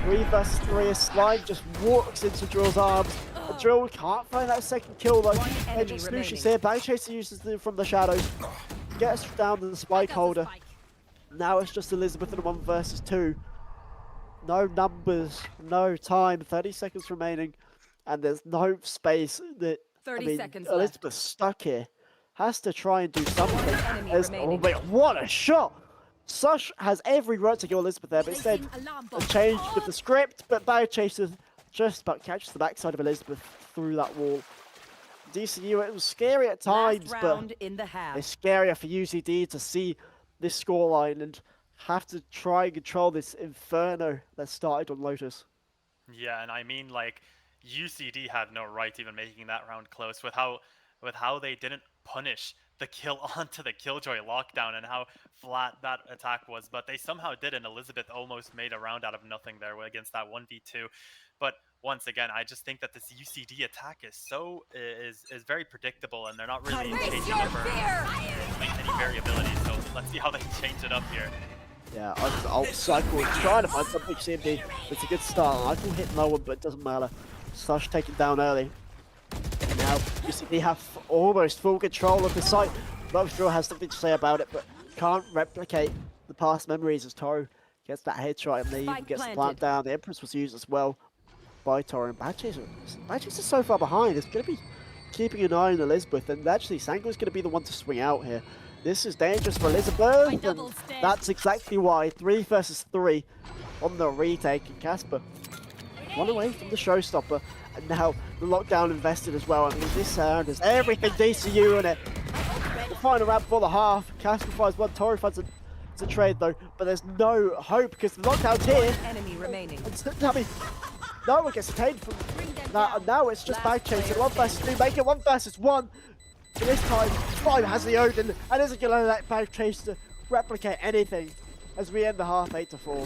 A: 3 versus 3 as Slime just walks into Drill's arms. And Drill can't find that 2nd kill though. Agent Snooshes here, Backchaser uses them from the shadows. Gets down to the spike holder. Now it's just Elizabeth in a 1 versus 2. No numbers, no time, 30 seconds remaining. And there's no space that
C: 30 seconds
A: Elizabeth's stuck here. Has to try and do something. Oh wait, what a shot! Sush has every right to kill Elizabeth there, but instead a change with the script, but Backchaser just about catches the backside of Elizabeth through that wall. DCU, it was scary at times, but it's scarier for UCD to see this scoreline and have to try and control this inferno that started on Lotus.
B: Yeah, and I mean, like, UCD had no right even making that round close with how they didn't punish the kill onto the Killjoy lockdown and how flat that attack was, but they somehow did, and Elizabeth almost made a round out of nothing there against that 1v2. But once again, I just think that this UCD attack is very predictable, and they're not really changing up or any variability. So let's see how they change it up here.
A: Yeah, I'll cycle trying to find something CMD. It's a good start. I can hit no one, but it doesn't matter. Slush taken down early. Now UCD have almost full control of the site. Drill has something to say about it, but can't replicate the past memories as Toru gets that headshot and they even gets the plant down. The Empress was used as well by Toru, and Backchaser's so far behind. It's going to be keeping an eye on Elizabeth, and actually Sango's going to be the one to swing out here. This is dangerous for Elizabeth, and that's exactly why. 3 versus 3 on the retake, and Casper one away from the showstopper, and now the lockdown invested as well. I mean, this round is everything DCU in it. The final round before the half, Casper finds 1, Toru finds a trade though, but there's no hope because the lockdown's here.
C: Enemy remaining.
A: I mean, no one gets detained from that, and now it's just Backchaser. 1 versus 2, make it 1 versus 1. But this time, Slime has the Odin and isn't going to let Backchaser replicate anything as we end the half 8-4.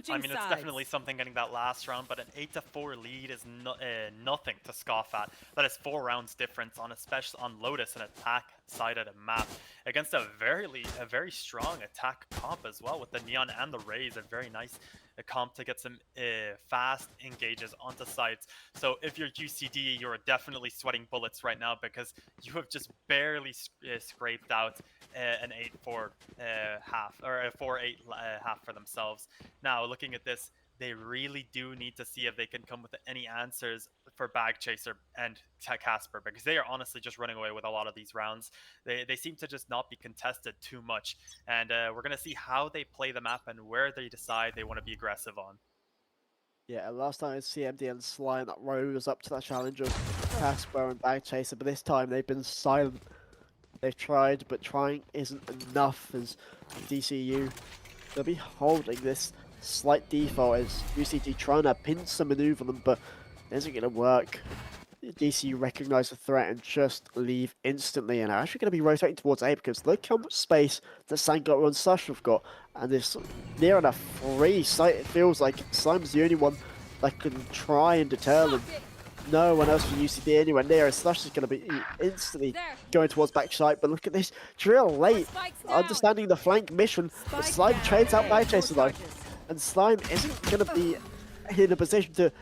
B: I mean, it's definitely something getting that last round, but an 8-4 lead is nothing to scoff at. That is 4 rounds difference on Lotus, an attack side of the map, against a very strong attack comp as well, with the Neon and the Raze, a very nice comp to get some fast engages onto sites. So if you're UCD, you're definitely sweating bullets right now because you have just barely scraped out an 8-4 half, or a 4-8 half for themselves. Now, looking at this, they really do need to see if they can come with any answers for Backchaser and Casper, because they are honestly just running away with a lot of these rounds. They seem to just not be contested too much, and we're going to see how they play the map and where they decide they want to be aggressive on.
A: Yeah, last time it's CMD and Slime that rose up to that challenge of Casper and Backchaser, but this time they've been silent. They've tried, but trying isn't enough as DCU. They'll be holding this slight default as UCD trying to pincer maneuver them, but it isn't going to work. DCU recognize the threat and just leave instantly, and are actually going to be rotating towards A because look how much space that Sango and Sush have got, and this near enough free site. It feels like Slime's the only one that can try and deter them. no one else from UCD anywhere near, and Slush is going to be instantly going towards backside. But look at this, drill late, understanding the flank mission. But Slime trades out Bagchaser though, and Slime isn't going to be in a position to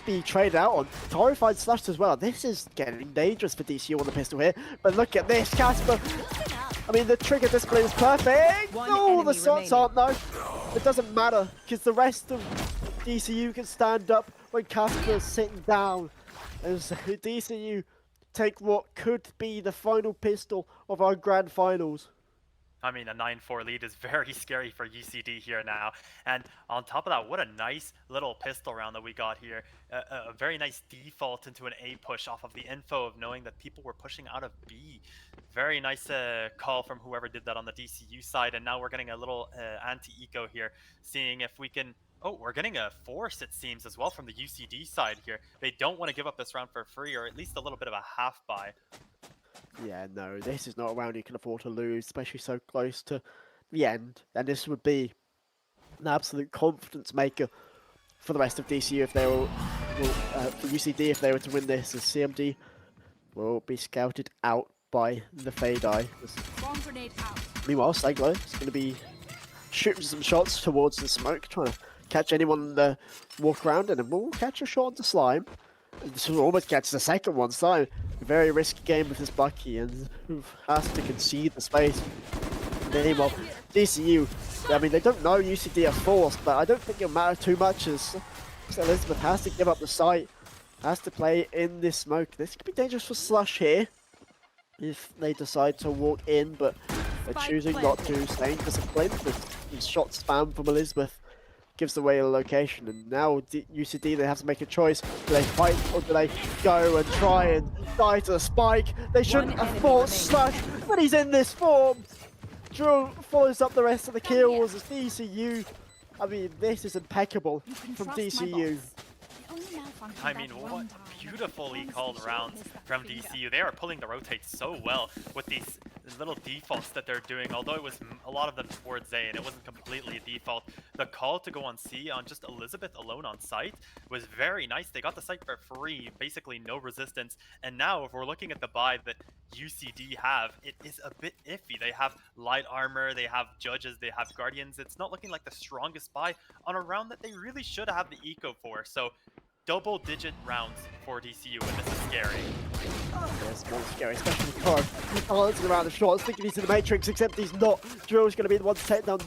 A: be traded out on. Torrified Slush as well. This is getting dangerous for DCU on the pistol here. But look at this, Casper. I mean, the trigger display is perfect. Oh, the shots aren't though. It doesn't matter because the rest of DCU can stand up when Casper is sitting down. As DCU take what could be the final pistol of our grand finals.
B: I mean, a 9-4 lead is very scary for UCD here now. And on top of that, what a nice little pistol round that we got here. A very nice default into an A push off of the info of knowing that people were pushing out of B. Very nice call from whoever did that on the DCU side. And now we're getting a little anti-eco here, seeing if we can... Oh, we're getting a force, it seems, as well from the UCD side here. They don't want to give up this round for free, or at least a little bit of a half buy.
A: Yeah, no, this is not a round you can afford to lose, especially so close to the end. And this would be an absolute confidence maker for the rest of DCU if they were, for UCD if they were to win this, as CMD will be scouted out by the Fade-Eye. Meanwhile, Saglo is going to be shooting some shots towards the smoke, trying to catch anyone on the walk around, and then we'll catch a shot onto Slime. This will almost catch the second one. Slime, a very risky game with this Bucky, and has to concede the space. Meanwhile, DCU, I mean, they don't know UCD are forced, but I don't think it'll matter too much as Elizabeth has to give up the site, has to play in this smoke. This could be dangerous for Slush here if they decide to walk in, but they're choosing not to, staying disciplined. The shot spam from Elizabeth gives away the location, and now UCD, they have to make a choice. Do they fight or do they go and try and die to the spike? They shouldn't have fought Slush, but he's in this form. Drew follows up the rest of the kills as DCU. I mean, this is impeccable from DCU.
B: I mean, what beautifully called rounds from DCU. They are pulling the rotate so well with these little defaults that they're doing, although it was a lot of them towards A and it wasn't completely a default. The call to go on C on just Elizabeth alone on site was very nice. They got the site for free, basically no resistance. And now if we're looking at the buy that UCD have, it is a bit iffy. They have light armor, they have judges, they have guardians. It's not looking like the strongest buy on a round that they really should have the eco for. So double-digit rounds for DCU, and this is scary.
A: It's more scary, especially with Card. He's balancing around the shots, thinking he's in the Matrix, except he's not. Drill's going to be the one to take down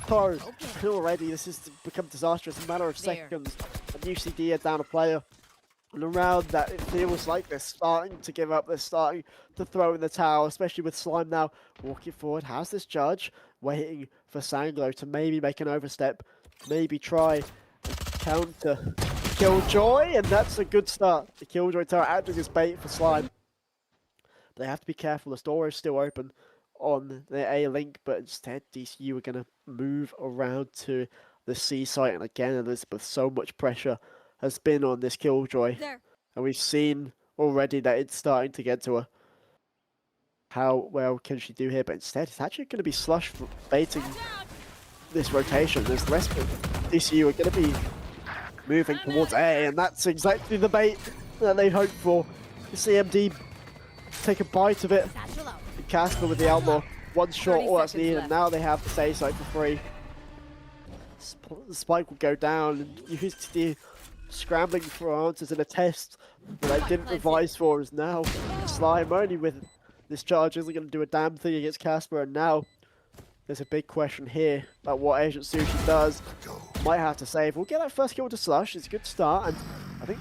A: Card. And already, this has become disastrous in a matter of seconds. And UCD are down a player. And around that, it feels like they're starting to give up. They're starting to throw in the towel, especially with Slime now walking forward. How's this judge waiting for Sanglo to maybe make an overstep, maybe try and counter Killjoy, and that's a good start. The Killjoy tower acting as bait for Slime. But they have to be careful. The door is still open on the A link, but instead DCU are going to move around to the C site. And again, Elizabeth, so much pressure has been on this Killjoy. And we've seen already that it's starting to get to her. How well can she do here? But instead, it's actually going to be Slush baiting this rotation. As the rest of DCU are going to be moving towards A, and that's exactly the bait that they hoped for. The CMD take a bite of it. And Casper with the outlaw, one shot, all that's needed, and now they have the save site for free. The spike will go down, and UCD scrambling for answers in a test that they didn't revise for is now Slime. Only with this charge isn't going to do a damn thing against Casper, and now there's a big question here about what Agent Sushi does. Might have to save. We'll get that first kill to Slush. It's a good start, and I think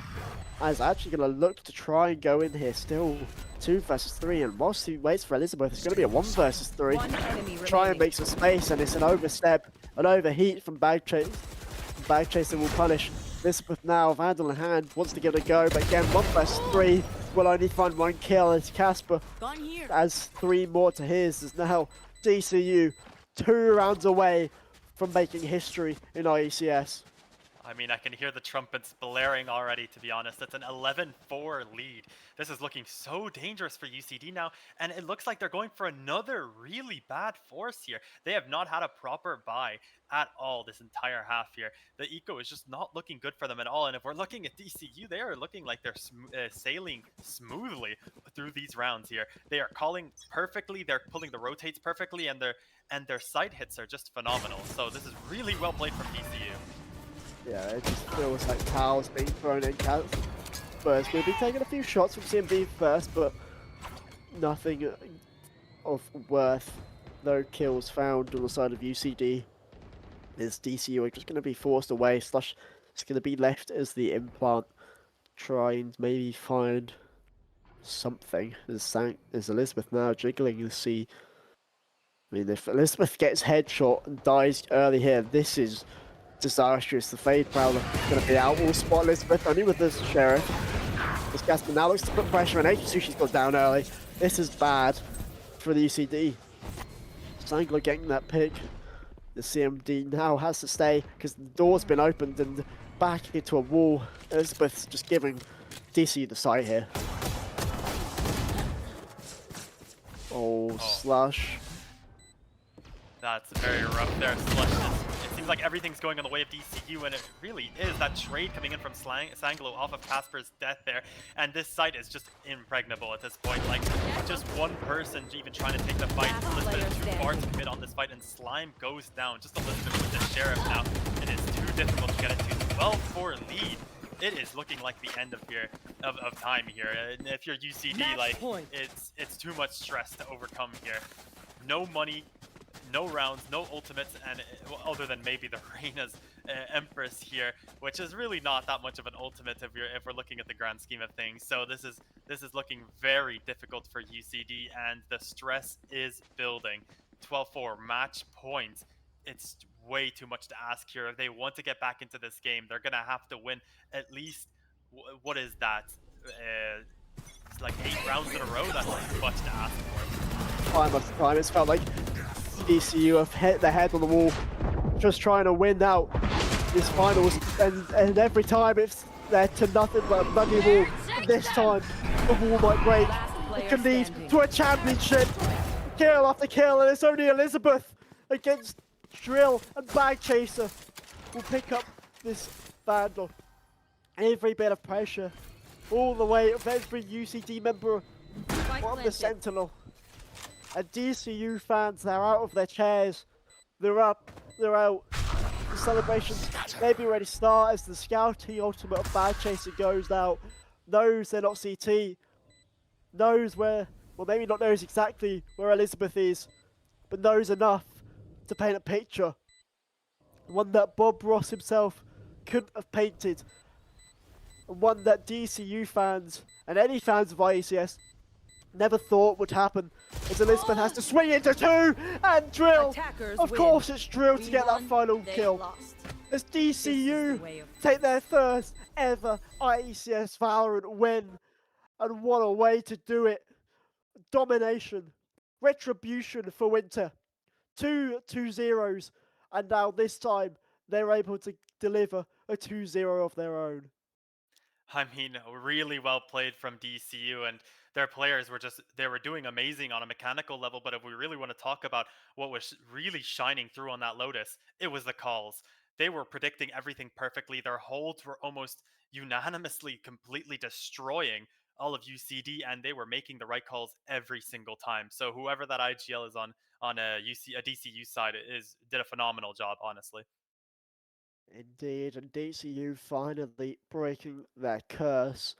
A: I's actually going to look to try and go in here. Still 2 versus 3, and whilst he waits for Elizabeth, it's going to be a 1 versus 3. Try and make some space, and it's an overstep, an overheat from Bagchaser. Bagchaser will punish Elizabeth now. Vandal in hand, wants to give it a go, but again, 1 versus 3 will only find 1 kill as Casper has 3 more to his. As now DCU 2 rounds away from making history in IECS.
B: I mean, I can hear the trumpets blaring already, to be honest. It's an 11-4 lead. This is looking so dangerous for UCD now, and it looks like they're going for another really bad force here. They have not had a proper buy at all this entire half here. The eco is just not looking good for them at all, and if we're looking at DCU, they are looking like they're sailing smoothly through these rounds here. They are calling perfectly, they're pulling the rotates perfectly, and their side hits are just phenomenal. So this is really well played from DCU.
A: Yeah, it just feels like towels being thrown in. Spurs will be taking a few shots from CMB first, but nothing of worth. No kills found on the side of UCD. Is DCU are just going to be forced away. Slush is going to be left as the implant. Try and maybe find something. Is Elizabeth now jiggling to see? I mean, if Elizabeth gets headshot and dies early here, this is disastrous. The Fade Prowler is going to be out. We'll spot Elizabeth only with the Sheriff. This Gasper now looks to put pressure on Sushi's got down early. This is bad for the UCD. Sangler getting that pick. The CMD now has to stay because the door's been opened and back into a wall. Elizabeth's just giving DCU the site here. Oh, Slush.
B: That's very rough there, Slush. It seems like everything's going on the way of DCU, and it really is. That trade coming in from Sanglo off of Casper's death there, and this site is just impregnable at this point. Like, just one person even trying to take the fight. Elizabeth is too far to commit on this fight, and Slime goes down. Just Elizabeth with the Sheriff now. It is too difficult to get into. 12-4 lead. It is looking like the end of time here. And if you're UCD, like, it's too much stress to overcome here. No money, no rounds, no ultimates, and other than maybe the Reina's Empress here, which is really not that much of an ultimate if we're looking at the grand scheme of things. So this is looking very difficult for UCD, and the stress is building. 12-4 match point. It's way too much to ask here. If they want to get back into this game, they're gonna have to win at least what is that? It's like 8 rounds in a row. That's too much to ask for.
A: Time after time, it's felt like DCU have hit their head on the wall, just trying to win out this finals, and every time it's there to nothing but a bloody wall. This time, the wall might break. It could lead to a championship. Kill after kill, and it's only Elizabeth against Drill and Bag Chaser will pick up this Vandal. Every bit of pressure, all the way of every UCD member on the Sentinel. And DCU fans, they're out of their chairs. They're up, they're out. The celebrations maybe ready to start as the scouting ultimate of Bag Chaser goes out. Knows they're not CT. Knows where, well, maybe not knows exactly where Elizabeth is, but knows enough to paint a picture. One that Bob Ross himself couldn't have painted. And one that DCU fans and any fans of IECS never thought would happen, as Elizabeth has to swing into 2 and Drill. Of course it's Drill to get that final kill. As DCU take their first ever IECS Valorant win. And what a way to do it. Domination. Retribution for Winter. 2 2-0s, and now this time they're able to deliver a 2-0 of their own.
B: I mean, really well played from DCU, and their players they were doing amazing on a mechanical level, but if we really want to talk about what was really shining through on that Lotus, it was the calls. They were predicting everything perfectly. Their holds were almost unanimously completely destroying all of UCD, and they were making the right calls every single time. So whoever that IGL is on a DCU side did a phenomenal job, honestly.
A: Indeed, and DCU finally breaking their curse.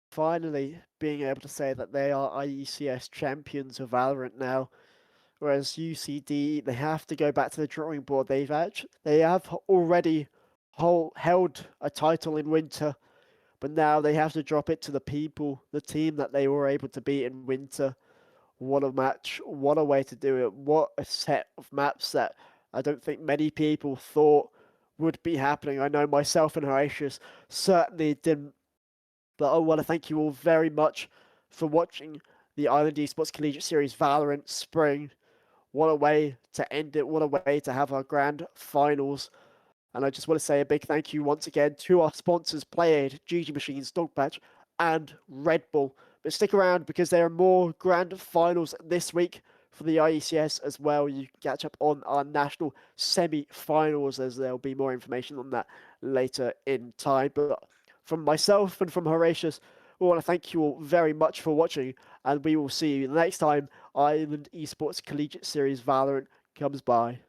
A: Finally being able to say that they are IECS champions of Valorant now. Whereas UCD, they have to go back to the drawing board. They have already held a title in Winter, but now they have to drop it to the people, the team that they were able to beat in Winter. What a match, what a way to do it, what a set of maps that I don't think many people thought would be happening. I know myself and Horatius certainly didn't, but I want to thank you all very much for watching the Ireland Esports Collegiate Series Valorant Spring. What a way to end it, what a way to have our grand finals. And I just want to say a big thank you once again to our sponsors, Playaid, GG Machines, Dogpatch, and Red Bull. But stick around because there are more grand finals this week for the IECS as well. You can catch up on our national semi-finals as there'll be more information on that later in time. But from myself and from Horatius, we want to thank you all very much for watching, and we will see you next time Ireland Esports Collegiate Series Valorant comes by.